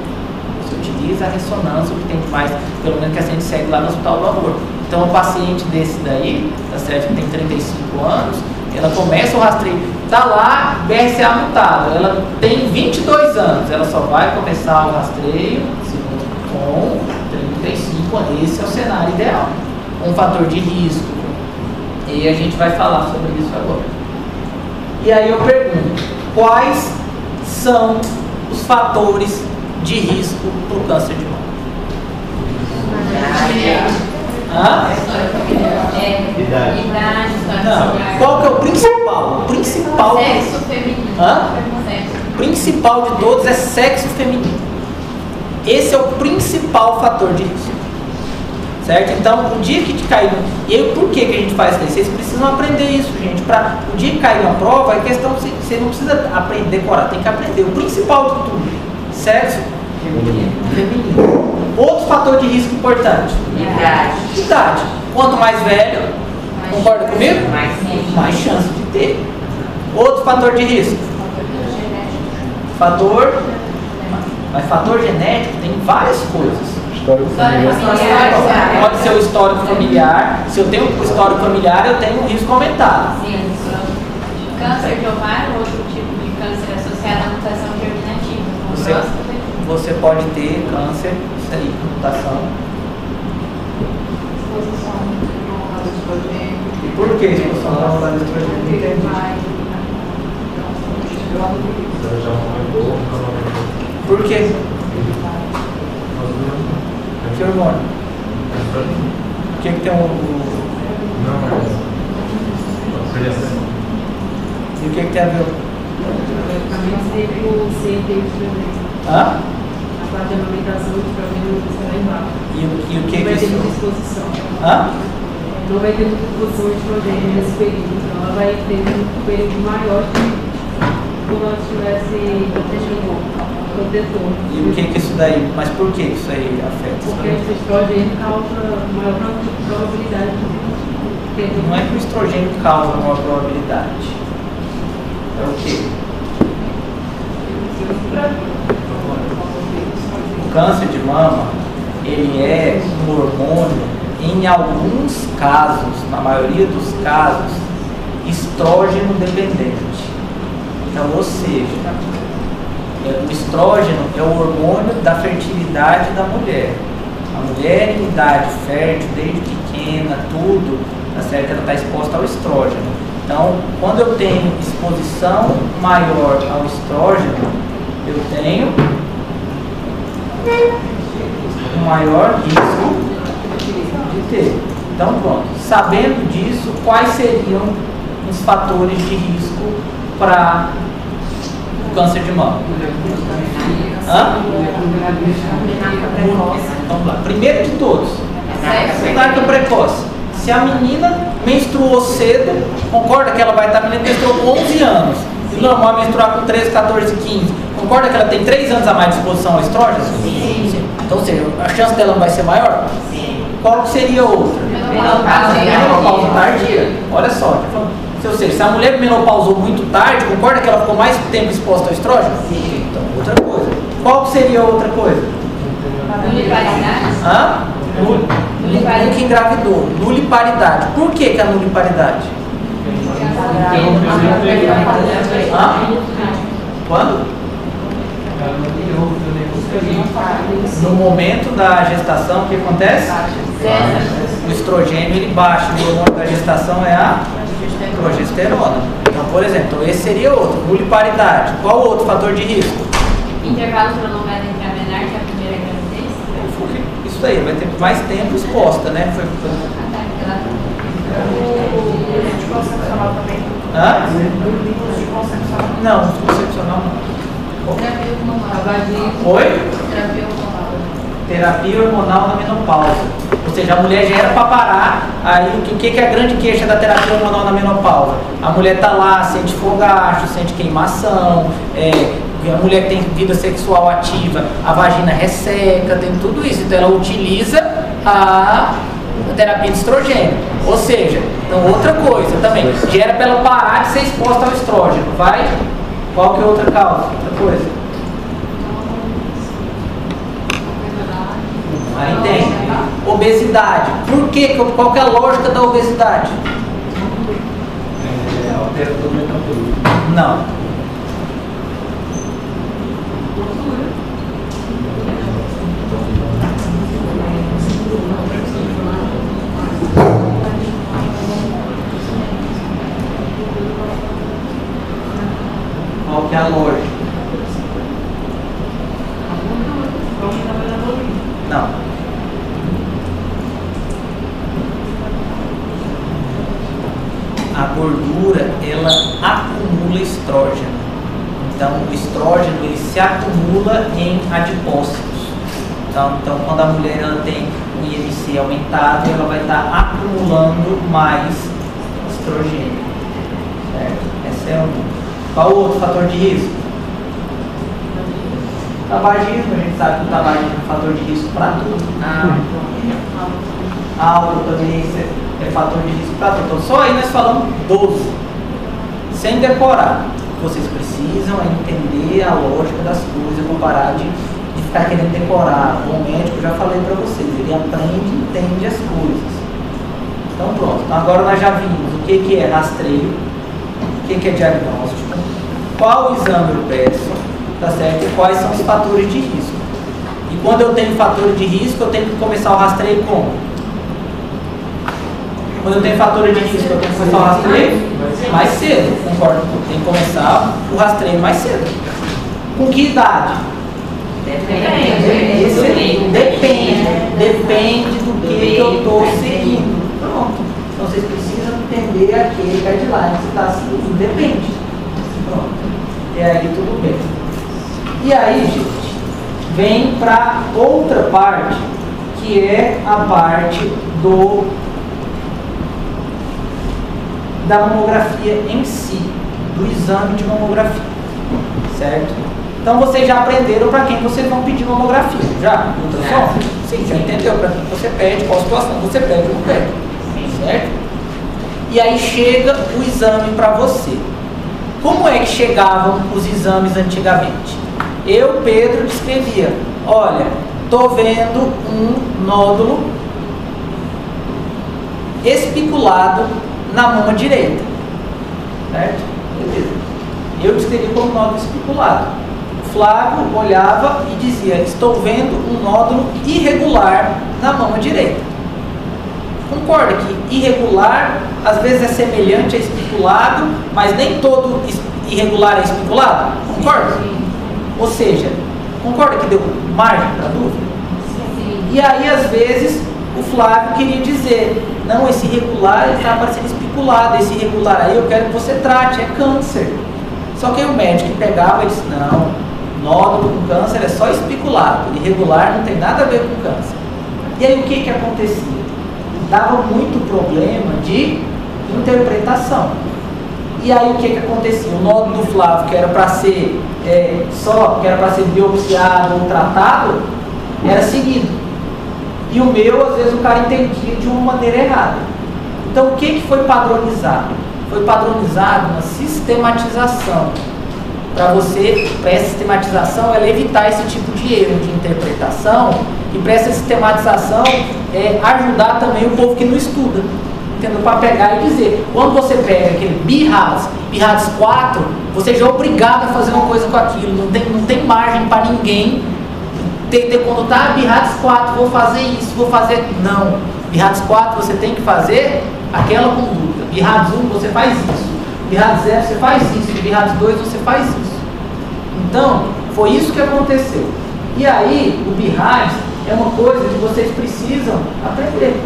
Speaker 1: Você utiliza a ressonância, o que tem mais, pelo menos que a gente segue lá no Hospital do Amor. Então, um paciente desse daí, tá certo, que tem 35 anos, ela começa o rastreio, tá lá, BRCA mutado, ela tem 22 anos, ela só vai começar o rastreio com 35 anos. Esse é o cenário ideal, com fator de risco. E a gente vai falar sobre isso agora. E aí eu pergunto, quais são os fatores de risco para o câncer de mama?
Speaker 2: Idade,
Speaker 1: Não. Qual que é o principal? O principal.
Speaker 2: Sexo feminino.
Speaker 1: Principal de todos é sexo feminino. Esse é o principal fator de risco. Certo? Então, o dia que te cair E aí, por que a gente faz isso? Vocês precisam aprender isso, gente. Para o dia que cair uma prova, a questão você não precisa aprender, decorar, tem que aprender. O principal de tudo: sexo feminino. Outro fator de risco importante: idade. Quanto mais velho, concorda comigo? Mais chance de ter. Outro fator de risco: mas fator genético tem várias coisas.
Speaker 3: Histórico familiar.
Speaker 1: Pode ser o histórico familiar. Se eu tenho um histórico familiar, eu tenho um risco aumentado.
Speaker 2: Sim, câncer de ovário ou outro tipo de câncer associado à mutação germinativa, como próstata.
Speaker 1: Você pode ter câncer, isso aí, mutação. E por que exposição à hormona do estrogênio? Por quê? Que hormônio? O que tem E o que tem a ver? Hã?
Speaker 5: A parte de amamentação de problema está lá embaixo.
Speaker 1: E o que
Speaker 5: Não vai ter
Speaker 1: isso?
Speaker 5: muita exposição.
Speaker 1: Hã?
Speaker 5: Não vai ter muita exposição de estrogênio nesse período. Então ela vai ter um período maior de como ela estivesse protetor.
Speaker 1: E o que isso daí? Mas por que isso aí afeta?
Speaker 5: Porque esse estrogênio causa maior probabilidade de ter.
Speaker 1: Não é que o estrogênio causa maior probabilidade. É o quê? O câncer de mama, ele é um hormônio, em alguns casos, na maioria dos casos, estrógeno dependente. Então, ou seja, o estrógeno é o hormônio da fertilidade da mulher. A mulher em idade fértil, desde pequena, tudo, tá certo? Ela está exposta ao estrógeno. Então, quando eu tenho exposição maior ao estrógeno, eu tenho um maior risco de ter. Então, pronto. Sabendo disso, quais seriam os fatores de risco para o câncer de mama? Vamos lá. Primeiro de todos, idade precoce. Se a menina menstruou cedo, concorda que ela vai estar, a menina menstruou com 11 anos. E normal menstruar com 13, 14, 15. Concorda que ela tem 3 anos a mais de exposição ao estrógeno? Sim. Então, ou seja, a chance dela não vai ser maior? Sim. Qual seria outra? Menopausa tardia. Olha só, ou seja, se a mulher menopausou muito tarde, concorda que ela ficou mais tempo exposta ao estrógeno? Sim. Então, outra coisa. Qual seria outra coisa?
Speaker 2: Nuliparidade.
Speaker 1: Nunca engravidou. Nuliparidade. Por que a nuliparidade? Quando? No momento da gestação, o que acontece? O estrogênio ele baixa. O hormônio da gestação é a progesterona. Então, por exemplo, esse seria outro. Nuliparidade. Qual outro fator de risco?
Speaker 2: Intervalo prolongado entre a menarca e a primeira gravidez.
Speaker 1: Isso aí, vai ter mais tempo exposta, né?
Speaker 3: Anticoncepcional também?
Speaker 1: Hã?
Speaker 3: Anticoncepcional?
Speaker 1: Não, anticoncepcional não.
Speaker 2: Terapia hormonal.
Speaker 1: Oi?
Speaker 2: Terapia hormonal.
Speaker 1: Terapia hormonal na menopausa. Ou seja, a mulher já era para parar. Aí o que é a grande queixa da terapia hormonal na menopausa? A mulher tá lá, sente fogacho, sente queimação, a mulher que tem vida sexual ativa, a vagina resseca, tem tudo isso. Então ela utiliza a terapia de estrogênio. Ou seja, então outra coisa também, já era para ela parar de ser exposta ao estrógeno. Vai? Qual que é outra causa? Outra coisa? Aí tem obesidade. Por quê? Qual que é a lógica da obesidade?
Speaker 6: Altera todo o metabolismo.
Speaker 1: Não. Qual que é a lógica? Não. A gordura, ela acumula estrógeno. Então, o estrógeno, ele se acumula em adipócitos. Então quando a mulher ela tem um IMC aumentado, ela vai estar acumulando mais estrogênio. Certo? Esse é um. Qual o outro fator de risco? Tabagismo, a gente sabe que o tabagismo é um fator de risco para tudo. Álcool também é fator de risco para tudo. Então, só aí nós falamos 12. Sem decorar. Vocês precisam entender a lógica das coisas, vou parar de ficar querendo decorar. O médico, já falei para vocês, ele aprende e entende as coisas. Então pronto, então, agora nós já vimos o que é rastreio, o que é diagnóstico, qual o exame eu peço, tá certo? E quais são os fatores de risco. E quando eu tenho fatores de risco, eu tenho que começar o rastreio como? Quando eu tenho fatores de risco, eu tenho que começar o rastreio mais cedo, concordo? Tem que começar o rastreio mais cedo. Com que idade? Depende do que eu estou seguindo. Pronto. Então vocês precisam entender aquele guideline que você está seguindo. Depende. Pronto. E aí tudo bem. E aí, gente, vem para outra parte, que é a parte da mamografia em si, do exame de mamografia, certo? Então vocês já aprenderam para quem vocês vão pedir mamografia, já? Ultrassom? Sim, já entendeu para quem você pede, qual situação você pede ou não pede, certo? E aí chega o exame para você. Como é que chegavam os exames antigamente? Eu, Pedro, descrevia, olha, estou vendo um nódulo espiculado na mama direita, certo? Beleza. Eu descrevi como nódulo espiculado. Flávio olhava e dizia: estou vendo um nódulo irregular na mama direita. Concorda que irregular às vezes é semelhante a espiculado, mas nem todo irregular é espiculado? Concorda? Ou seja, concorda que deu margem para dúvida? E aí às vezes o Flávio queria dizer: não, esse irregular está parecendo espiculado, esse irregular aí eu quero que você trate, é câncer. Só que aí o médico pegava e disse: não, nódulo com câncer é só espiculado, irregular não tem nada a ver com câncer. E aí o que acontecia? Dava muito problema de interpretação. E aí o que acontecia? O nódulo do Flávio, que era para ser que era para ser biopsiado ou tratado, era seguido. E o meu, às vezes, o cara entendia de uma maneira errada. Então, o que foi padronizado? Foi padronizado uma sistematização. Para essa sistematização, ela evitar esse tipo de erro de interpretação, e para essa sistematização, ajudar também o povo que não estuda. Entendeu? Para pegar e dizer, quando você pega aquele BIRADS 4, você já é obrigado a fazer uma coisa com aquilo, não tem margem para ninguém entender quando tá BIRADS 4, vou fazer isso, vou fazer... Não, BIRADS 4 você tem que fazer aquela conduta, BIRADS 1 você faz isso, BIRADS 0 você faz isso, BIRADS 2 você faz isso. Então, foi isso que aconteceu. E aí, o BIRADS é uma coisa que vocês precisam aprender.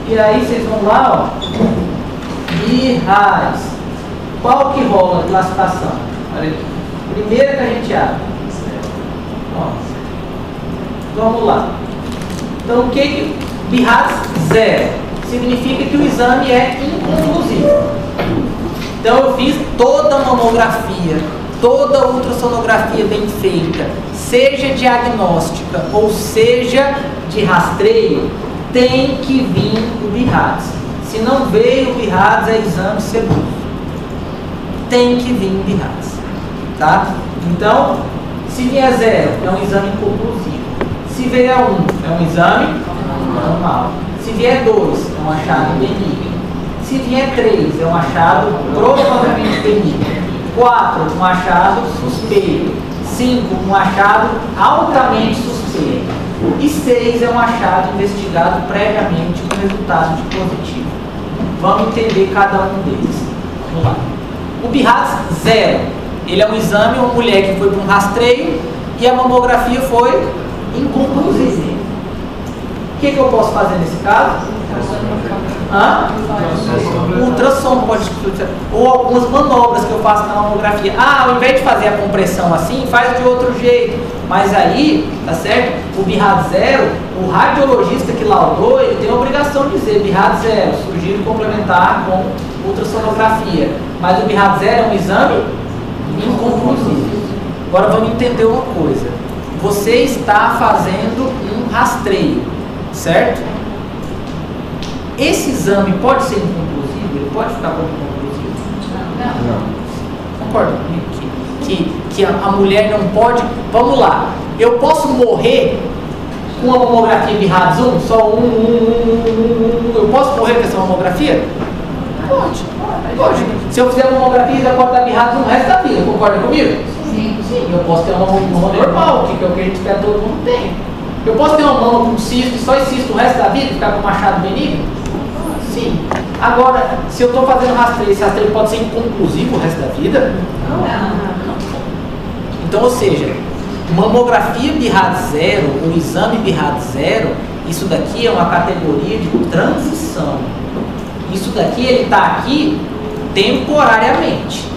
Speaker 1: E aí vocês vão lá, ó, BIRADS. Qual que rola a classificação? Olha aqui. Primeira que a gente abre. Ó. Vamos lá. Então, o que BIRADS 0? Significa que o exame é inconclusivo. Então, eu fiz toda a mamografia, toda a ultrassonografia bem feita, seja diagnóstica ou seja de rastreio, tem que vir o BIRADS. Se não veio o BIRADS, é exame seguro. Tem que vir o BIRADS. Tá? Então, se vier 0, é um exame inconclusivo. Se vier 1, é um exame normal. Se vier 2, é um achado benigno. Se vier 3, é um achado provavelmente benigno. 4, um achado suspeito. 5, um achado altamente suspeito. E 6 é um achado investigado previamente com resultado de positivo. Vamos entender cada um deles. Vamos lá. O BIRADS 0, ele é um exame, uma mulher que foi para um rastreio e a mamografia foi inconclusiva. O que eu posso fazer nesse caso? Ultrassom pode, ou algumas manobras que eu faço na mamografia. Ao invés de fazer a compressão assim, faz de outro jeito. Mas aí, tá certo? O BIRADS 0, o radiologista que laudou, ele tem a obrigação de dizer BIRADS 0, sugiro complementar com ultrassonografia. Mas o BIRADS 0 é um exame inconclusivo. Agora vamos entender uma coisa. Você está fazendo um rastreio, certo? Esse exame pode ser inconclusivo? Ele pode ficar como inconclusivo? Não. Concorda comigo que a mulher não pode... Vamos lá. Eu posso morrer com uma mamografia BIRADS 1? Só eu posso morrer com essa mamografia? Pode. Se eu fizer uma mamografia, já pode dar BIRADS 1 o resto da vida. Concorda comigo? Sim. Eu posso ter uma mama normal, que é o que a gente quer todo mundo tem. Eu posso ter uma mama com cisto e só cisto o resto da vida, ficar com machado benigno? Sim. Agora, se eu estou fazendo rastreio, esse rastreio pode ser inconclusivo o resto da vida? Não. Então, ou seja, mamografia BIRADS 0, o exame BIRADS 0, isso daqui é uma categoria de transição. Isso daqui, ele está aqui temporariamente.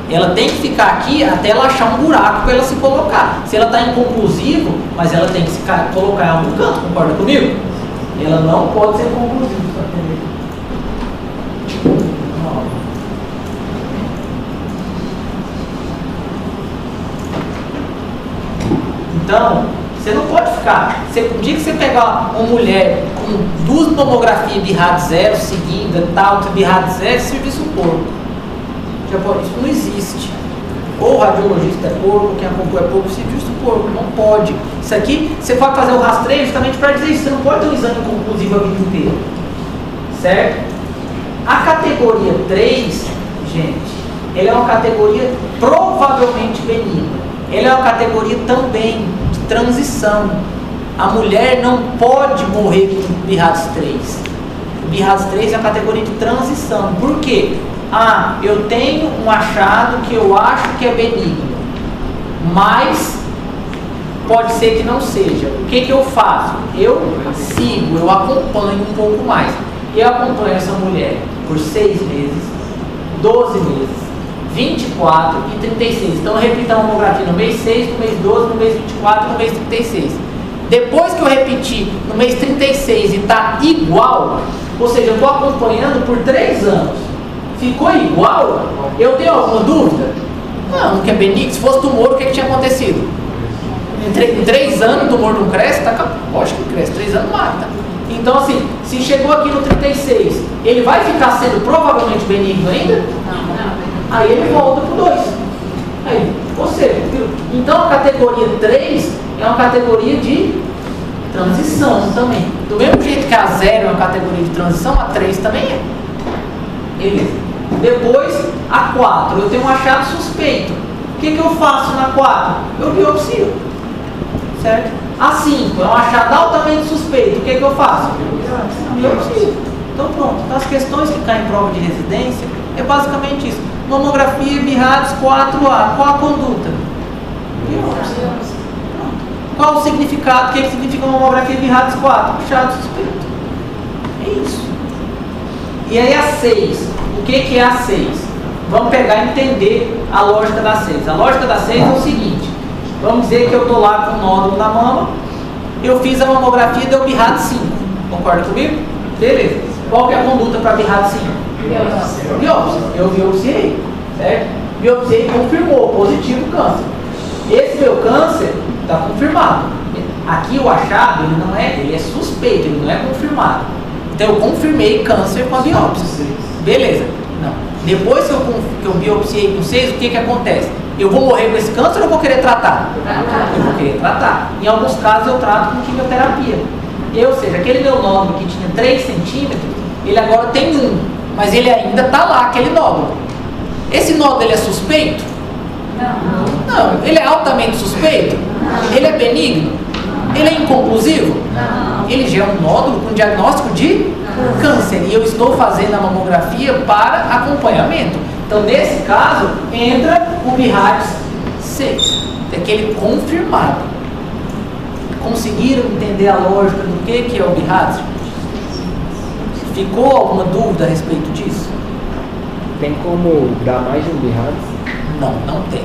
Speaker 1: Ela tem que ficar aqui até ela achar um buraco para ela se colocar. Se ela está inconclusivo, mas ela tem que se colocar em algum canto, concorda comigo? Ela não pode ser conclusiva. Então, você não pode ficar. O dia que você pegar uma mulher com 2 mamografias BIRADS 0 seguida, tal, BIRADS 0, serviço porco. Isso não existe. Ou o radiologista é porco, quem acompanha é porco, serviço porco, não pode. Isso aqui, você pode fazer o rastreio justamente para dizer isso. Você não pode ter um exame conclusivo a vida inteira. Certo? A categoria 3, gente, ela é uma categoria provavelmente benigna. Ela é uma categoria também de transição. A mulher não pode morrer com BIRADS 3. O BIRADS 3 é uma categoria de transição. Por quê? Ah, eu tenho um achado que eu acho que é benigno, mas pode ser que não seja. O que eu faço? Eu sigo, eu acompanho um pouco mais. Eu acompanho essa mulher por 6 meses, 12 meses, 24 e 36. Então eu repito a mamografia no mês 6, no mês 12, no mês 24 e no mês 36. Depois que eu repetir no mês 36 e está igual, ou seja, eu estou acompanhando por 3 anos, ficou igual, eu tenho alguma dúvida? Não, que é benigno. Se fosse tumor, o que tinha acontecido? Em 3 anos o tumor não cresce? Lógico que cresce, 3 anos mata. Então assim, se chegou aqui no 36, ele vai ficar sendo provavelmente benigno ainda? Não. Aí ele volta para o 2. Aí, ou seja, então a categoria 3 é uma categoria de transição também. Do mesmo jeito que a 0 é uma categoria de transição, a 3 também é. Beleza. Depois, a 4, eu tenho um achado suspeito. O que eu faço na 4? Eu biopsio. Certo? A 5 é um achado altamente suspeito. O que eu faço? Biopsio. Então pronto. Então, as questões que caem em prova de residência é basicamente isso. Mamografia, BIRADS 4A. Qual a conduta? Biopsia. Qual o significado? O que significa mamografia BIRADS 4? Achado suspeito. É isso. E aí a 6. O que é a 6? Vamos pegar e entender a lógica da 6. A lógica da 6 é o seguinte. Vamos dizer que eu estou lá com um nódulo na mama. Eu fiz a mamografia e deu BIRADS 5. Concorda comigo? Beleza. Qual que é a conduta para BIRADS 5? Biópsia. Eu biopsiei. Certo? Biopsiei e confirmou. Positivo câncer. Esse meu câncer está confirmado. Aqui o achado, ele é suspeito, ele não é confirmado. Então eu confirmei câncer com a biópsia. Beleza. Não. Depois que eu biopsiei com 6, o que acontece? Eu vou morrer com esse câncer ou eu vou querer tratar? Eu vou querer tratar. Em alguns casos eu trato com quimioterapia. Ou seja, aquele meu nódulo que tinha 3 centímetros, ele agora tem 1. Mas ele ainda está lá, aquele nódulo. Esse nódulo ele é suspeito? Não. Ele é altamente suspeito? Ele é benigno? Ele é inconclusivo? Ele já é um nódulo com diagnóstico de câncer. E eu estou fazendo a mamografia para acompanhamento. Então, nesse caso, entra o BIRADS 6. É aquele confirmado. Conseguiram entender a lógica do que é o BIRADS? Ficou alguma dúvida a respeito disso?
Speaker 7: Tem como dar mais de um BIRADS?
Speaker 1: Não tem.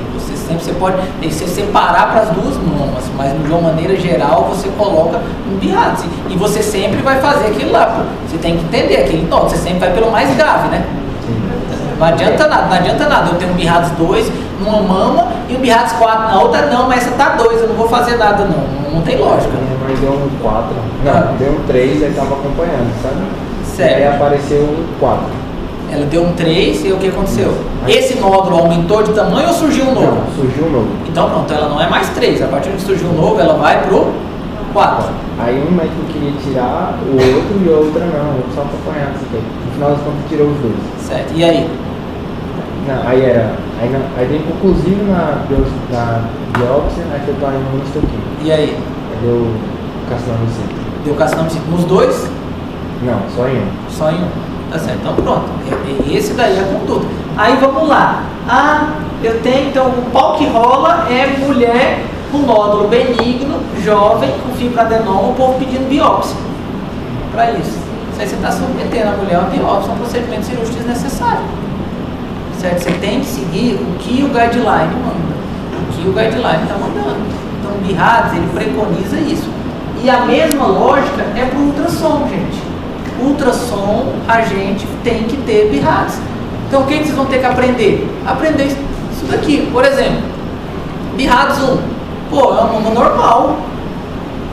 Speaker 1: Você pode separar para as duas mamas, mas de uma maneira geral você coloca um BIRADS. E você sempre vai fazer aquilo lá. Pô. Você tem que entender aquele nódulo. Você sempre vai pelo mais grave, né? Não adianta nada. Eu tenho um BIRADS 2 numa mama e um BIRADS 4 na outra. Não, mas essa tá 2, eu não vou fazer nada não. Não tem lógica.
Speaker 7: Mas deu um 4. Não, deu um 3, aí tava acompanhando, sabe?
Speaker 1: Certo.
Speaker 7: Aí apareceu um 4.
Speaker 1: Ela deu um 3 e o que aconteceu? Esse nódulo aumentou de tamanho ou surgiu um novo?
Speaker 7: Não, surgiu um novo.
Speaker 1: Então pronto, ela não é mais 3. A partir de que surgiu um novo, ela vai pro 4.
Speaker 7: Aí um médico queria tirar o outro e a outra não. Eu só acompanhar isso aqui. No final das contas tirou os 2.
Speaker 1: Certo, e aí?
Speaker 7: Não, aí deu inconclusivo na biópsia, aí foi para um histoquímico.
Speaker 1: E aí?
Speaker 7: Aí deu carcinoma de cito.
Speaker 1: Deu carcinoma de cito nos 2?
Speaker 7: Não, só em um.
Speaker 1: Só em um. Tá certo, então pronto. Esse daí é a conduta. Aí vamos lá. Eu tenho, então, o pau que rola é mulher com nódulo benigno, jovem, com fibroadenoma, o povo pedindo biópsia. Para isso. Aí você está submetendo a mulher a uma biópsia, um procedimento cirúrgico desnecessário. Certo? Você tem que seguir o que o guideline manda. O que o guideline está mandando. Então o BIRADS, ele preconiza isso. E a mesma lógica é para o ultrassom, gente. Ultrassom, a gente tem que ter BIRADS. Então o que vocês vão ter que aprender? Aprender isso daqui. Por exemplo, BIRADS 1. Pô, é uma mama normal.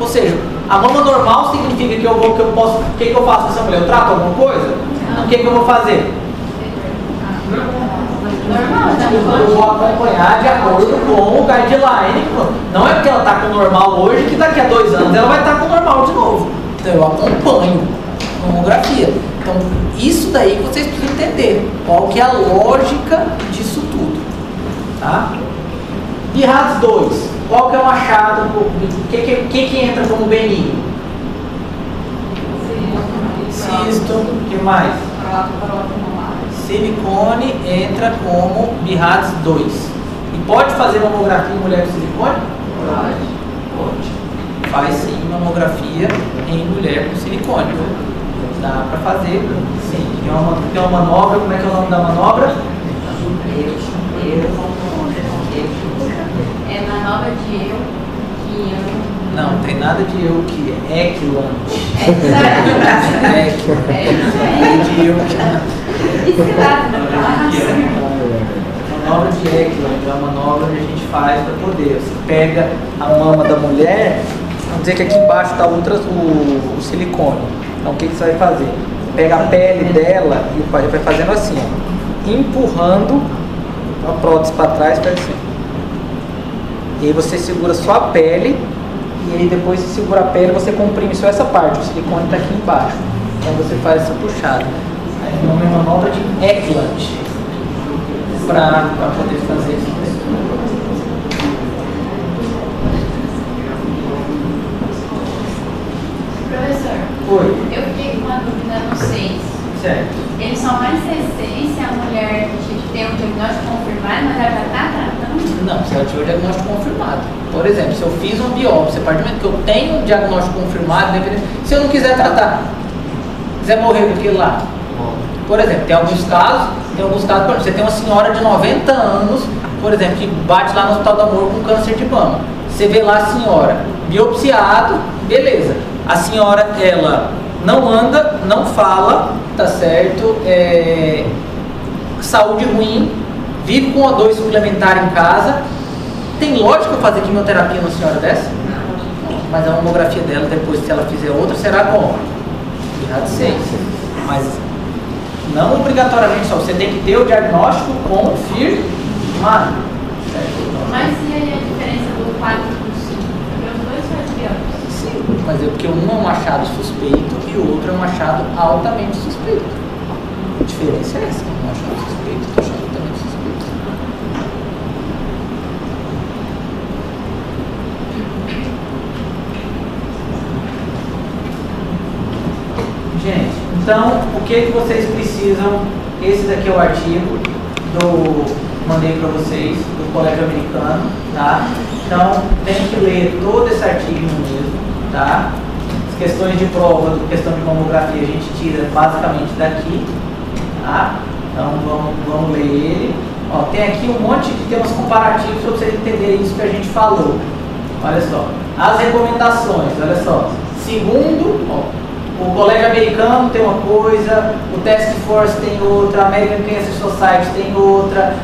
Speaker 1: Ou seja, a mama normal significa que eu posso. O que eu faço com essa mulher? Eu trato alguma coisa? Então o que eu vou fazer? Eu vou acompanhar de acordo com o guideline. Não é porque ela está com o normal hoje que daqui a 2 anos ela vai estar com o normal de novo. Então eu acompanho a mamografia. Então isso daí que vocês precisam entender. Qual que é a lógica disso tudo. Tá? BIRADS 2, qual que é o achado? O que entra como benigno? Cisto, o que mais? Silicone entra como BIRADS 2. E pode fazer mamografia em mulher com silicone? Pode. Faz sim mamografia em mulher com silicone. Dá para fazer, sim. Tem uma manobra, como é que é o nome da manobra?
Speaker 2: É manobra de eu que eu.
Speaker 1: Não, tem nada de eu que é Equilant. De eu manobra de Equilant é uma manobra que a gente faz para poder. Você pega a mama da mulher, vamos dizer que aqui embaixo está o silicone. Então o que você vai fazer? Você pega a pele dela e vai fazendo assim, ó, empurrando a prótese para trás, para assim. E aí você segura só a pele. E aí depois você segura a pele, você comprime só essa parte, o silicone está aqui embaixo. Então você faz essa puxada. Aí o nome é manobra de Equilant para poder fazer isso.
Speaker 2: Professor,
Speaker 1: Oi.
Speaker 2: eu fiquei com uma dúvida no 6.
Speaker 1: Certo.
Speaker 2: Eles são mais recentes se a mulher tem um diagnóstico confirmado, mas ela já está tratando?
Speaker 1: Não, se ela tiver o diagnóstico confirmado. Por exemplo, se eu fiz uma biópsia, a partir do momento que eu tenho um diagnóstico confirmado, se eu não quiser tratar, quiser morrer com aquilo lá. Por exemplo, tem alguns casos, por exemplo, você tem uma senhora de 90 anos, por exemplo, que bate lá no Hospital do Amor com câncer de mama. Você vê lá a senhora, biopsiado, beleza. A senhora, ela não anda, não fala, tá certo? Saúde ruim, vive com O2 suplementar em casa. Tem lógica fazer quimioterapia numa senhora dessa? Não. Mas a mamografia dela, depois, se ela fizer outra, será como? BIRADS 6. Mas não obrigatoriamente só. Você tem que ter o diagnóstico confirmado.
Speaker 2: Mas e aí a diferença do 4 para o 5? Porque os dois fazem biópsia.
Speaker 1: Sim, mas é porque um é um achado suspeito e o outro é um achado altamente suspeito. A diferença é essa. Um achado suspeito e outro achado altamente suspeito. Gente, então o que vocês precisam? Esse daqui é o artigo mandei para vocês do Colégio Americano, tá? Então tem que ler todo esse artigo mesmo, tá? As questões de prova, questão de mamografia a gente tira basicamente daqui, tá? Então vamos ler ele. Ó, tem aqui um monte de temas comparativos para vocês entenderem isso que a gente falou. Olha só, as recomendações, olha só. Segundo, ó, o Colégio Americano tem uma coisa, o Task Force tem outra, a American Cancer Society tem outra,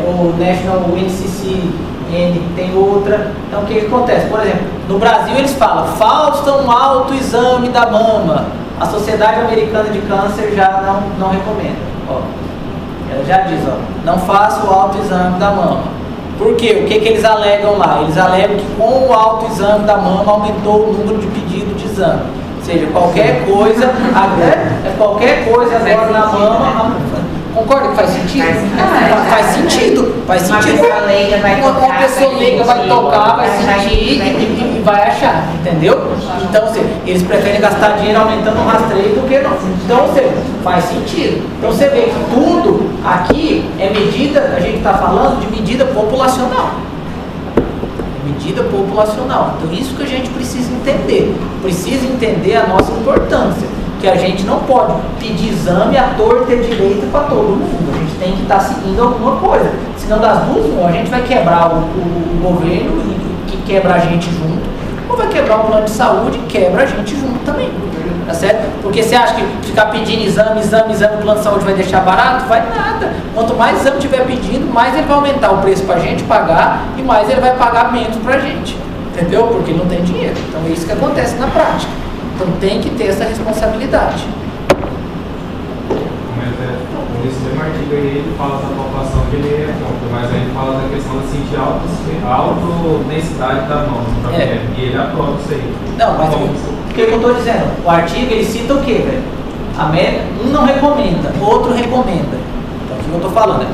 Speaker 1: o National NCCN tem outra. Então o que acontece? Por exemplo, no Brasil eles falam, falta um autoexame da mama. A Sociedade Americana de Câncer já não recomenda. Ó, ela já diz, ó, não faça o autoexame da mama. Por quê? O que eles alegam lá? Eles alegam que com o autoexame da mama aumentou o número de pedidos de exame. Ou seja, qualquer coisa agora na mama. Concorda que faz sentido? Faz sentido. Uma pessoa leiga vai tocar, vai sentir e vai achar, entendeu? Então, assim, eles preferem gastar dinheiro aumentando o rastreio do que não. Então, ou seja, faz sentido. Então você vê que tudo aqui é medida, a gente está falando de medida populacional. Medida populacional. Então isso que a gente precisa entender. Precisa entender a nossa importância. Que a gente não pode pedir exame à torta e direita para todo mundo. A gente tem que estar seguindo alguma coisa. Senão das duas, a gente vai quebrar o governo que quebra a gente junto, ou vai quebrar o plano de saúde e quebra a gente junto também. Tá certo? Porque você acha que ficar pedindo exame, o plano de saúde vai deixar barato? Vai nada. Quanto mais exame tiver pedindo, mais ele vai aumentar o preço para a gente pagar e mais ele vai pagar menos para a gente. Entendeu? Porque ele não tem dinheiro. Então é isso que acontece na prática. Então tem que ter essa responsabilidade.
Speaker 6: Nesse mesmo artigo aí ele fala da população que ele é contra, mas aí ele fala da questão assim, de autodensidade da mão para mulher. E ele aprova isso aí.
Speaker 1: Não, mas o que eu estou dizendo? O artigo ele cita o quê, velho? Um não recomenda, outro recomenda. Então que eu estou falando?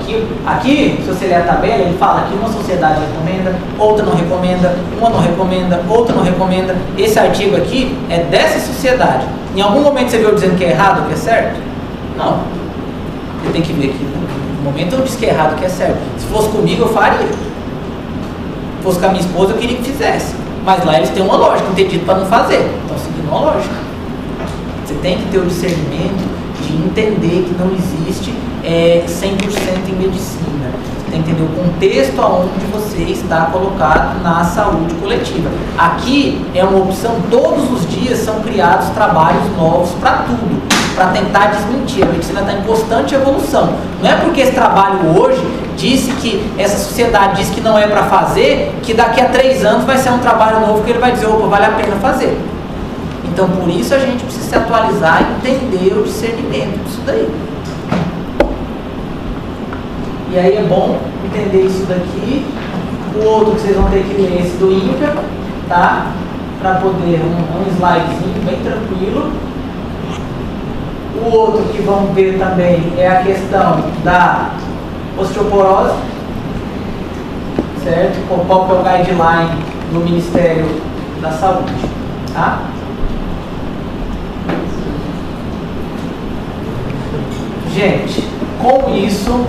Speaker 1: Aqui, se você ler a tabela, ele fala que uma sociedade recomenda, outra não recomenda, uma não recomenda, outra não recomenda. Esse artigo aqui é dessa sociedade. Em algum momento você viu dizendo que é errado ou que é certo? Não. Você tem que ver que no momento eu disse que é errado ou que é certo. Se fosse comigo, eu faria. Se fosse com a minha esposa, eu queria que fizesse. Mas lá eles têm uma lógica, não tem dito para não fazer. Então, seguindo uma lógica. Você tem que ter o discernimento de entender que não existe 100% em medicina. Você tem que entender o contexto aonde você está colocado na saúde coletiva. Aqui é uma opção, todos os dias são criados trabalhos novos para tudo, para tentar desmentir. A medicina está em constante evolução. Não é porque esse trabalho hoje disse que essa sociedade diz que não é para fazer, que daqui a 3 anos vai ser um trabalho novo que ele vai dizer, opa, vale a pena fazer. Então, por isso a gente precisa se atualizar e entender o discernimento disso daí. E aí é bom entender isso daqui. O outro que vocês vão ter que ler esse do INCA, tá? Para poder, um slidezinho bem tranquilo. O outro que vão ver também é a questão da osteoporose, certo? Qual que é o guideline do Ministério da Saúde, tá? Gente, com isso,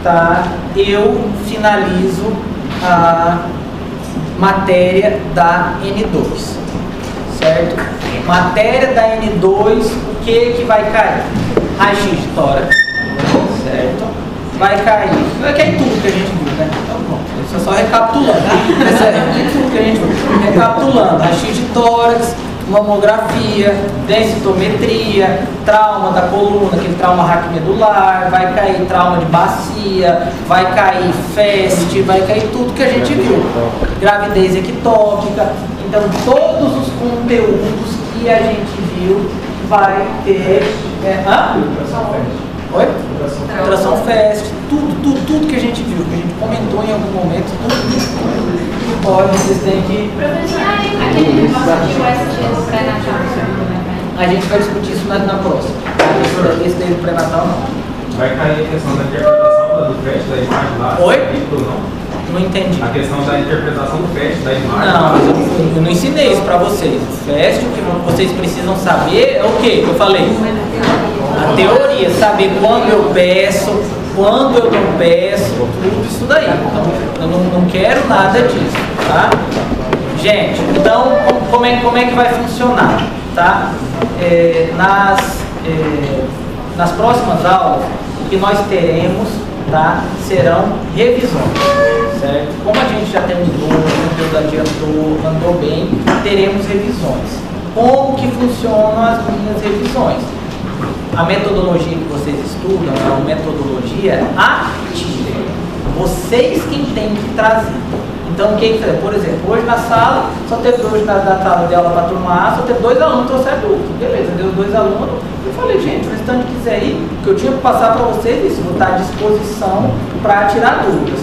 Speaker 1: tá, eu finalizo a matéria da N2, certo? Matéria da N2, o que vai cair? Raio-X de tórax, certo? Vai cair, vai cair tudo que a gente viu, né? Então, pronto, só recapitulando, tudo que a gente viu. Recapitulando, raio-X de tórax, mamografia, densitometria, trauma da coluna, aquele trauma raquimedular, vai cair trauma de bacia, vai cair FEST, vai cair tudo que a gente viu. Gravidez ectópica. Então, todos os conteúdos que a gente viu vai ter... Oi? Ultrassom FEST, tudo que a gente viu, que a gente comentou em algum momento, tudo que pode, vocês têm que...
Speaker 2: Professor, aquele negócio de USG do pré-natal,
Speaker 1: a gente vai discutir isso na próxima. Esse daí do pré-natal não.
Speaker 6: Vai cair a questão da interpretação do FEST, da imagem lá?
Speaker 1: Oi? Não entendi.
Speaker 6: A questão da interpretação do FEST, da imagem?
Speaker 1: Não, eu não ensinei isso pra vocês. O FEST, o que vocês precisam saber é o que eu falei? A teoria, saber quando eu peço, quando eu não peço, tudo isso daí. Então, eu não quero nada disso, tá? Gente, então, como é que vai funcionar, tá? Nas próximas aulas, o que nós teremos, tá, serão revisões, certo? Como a gente já terminou, o conteúdo adiantou, andou bem, teremos revisões. Como que funcionam as minhas revisões? A metodologia que vocês estudam é uma metodologia ativa. Vocês quem tem que trazer. Então, o que é? Por exemplo, hoje na sala, só teve hoje na sala de aula para turma A, só teve 2 alunos que trouxeram dúvida. Beleza, deu 2 alunos. Eu falei, gente, o restante quiser ir, o que eu tinha que passar para vocês é isso, vou estar à disposição para tirar dúvidas.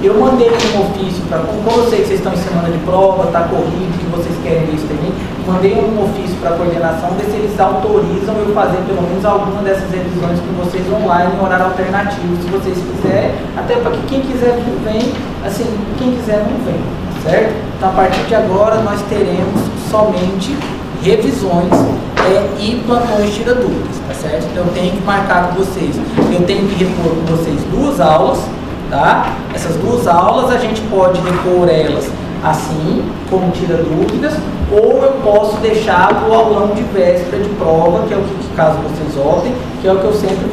Speaker 1: Eu mandei um ofício para, como eu sei que vocês estão em semana de prova, está corrido, que vocês querem ver isso também, mandei um ofício para a coordenação, ver se eles autorizam eu fazer pelo menos alguma dessas revisões com vocês online em horário alternativo, se vocês quiserem, até para que quem quiser vir, vem, assim, quem quiser não vem, certo? Então, a partir de agora, nós teremos somente revisões e plantões tira dúvidas, tá certo? Então, eu tenho que marcar com vocês, eu tenho que repor com vocês 2 aulas, tá? Essas 2 aulas a gente pode repor elas assim, como tira dúvidas, ou eu posso deixar para o aulão de véspera de prova, que é o que, caso vocês optem, que é o que eu sempre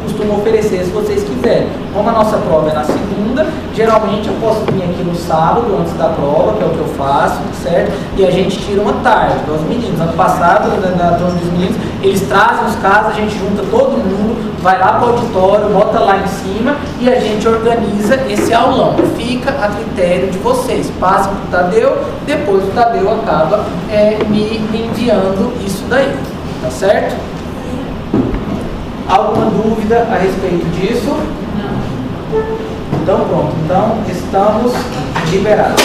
Speaker 1: costumo oferecer se vocês quiserem. Como a nossa prova é na segunda, geralmente eu posso vir aqui no sábado, antes da prova, que é o que eu faço, certo? E a gente tira uma tarde para os meninos. Ano passado, na turma dos meninos, eles trazem os casos, a gente junta todo mundo, vai lá para o auditório, bota lá em cima e a gente organiza esse aulão. Fica a critério de vocês. Passam para o Tadeu, depois o Tadeu acaba me enviando isso daí, tá certo? Alguma dúvida a respeito disso? Não. Então pronto, então estamos liberados.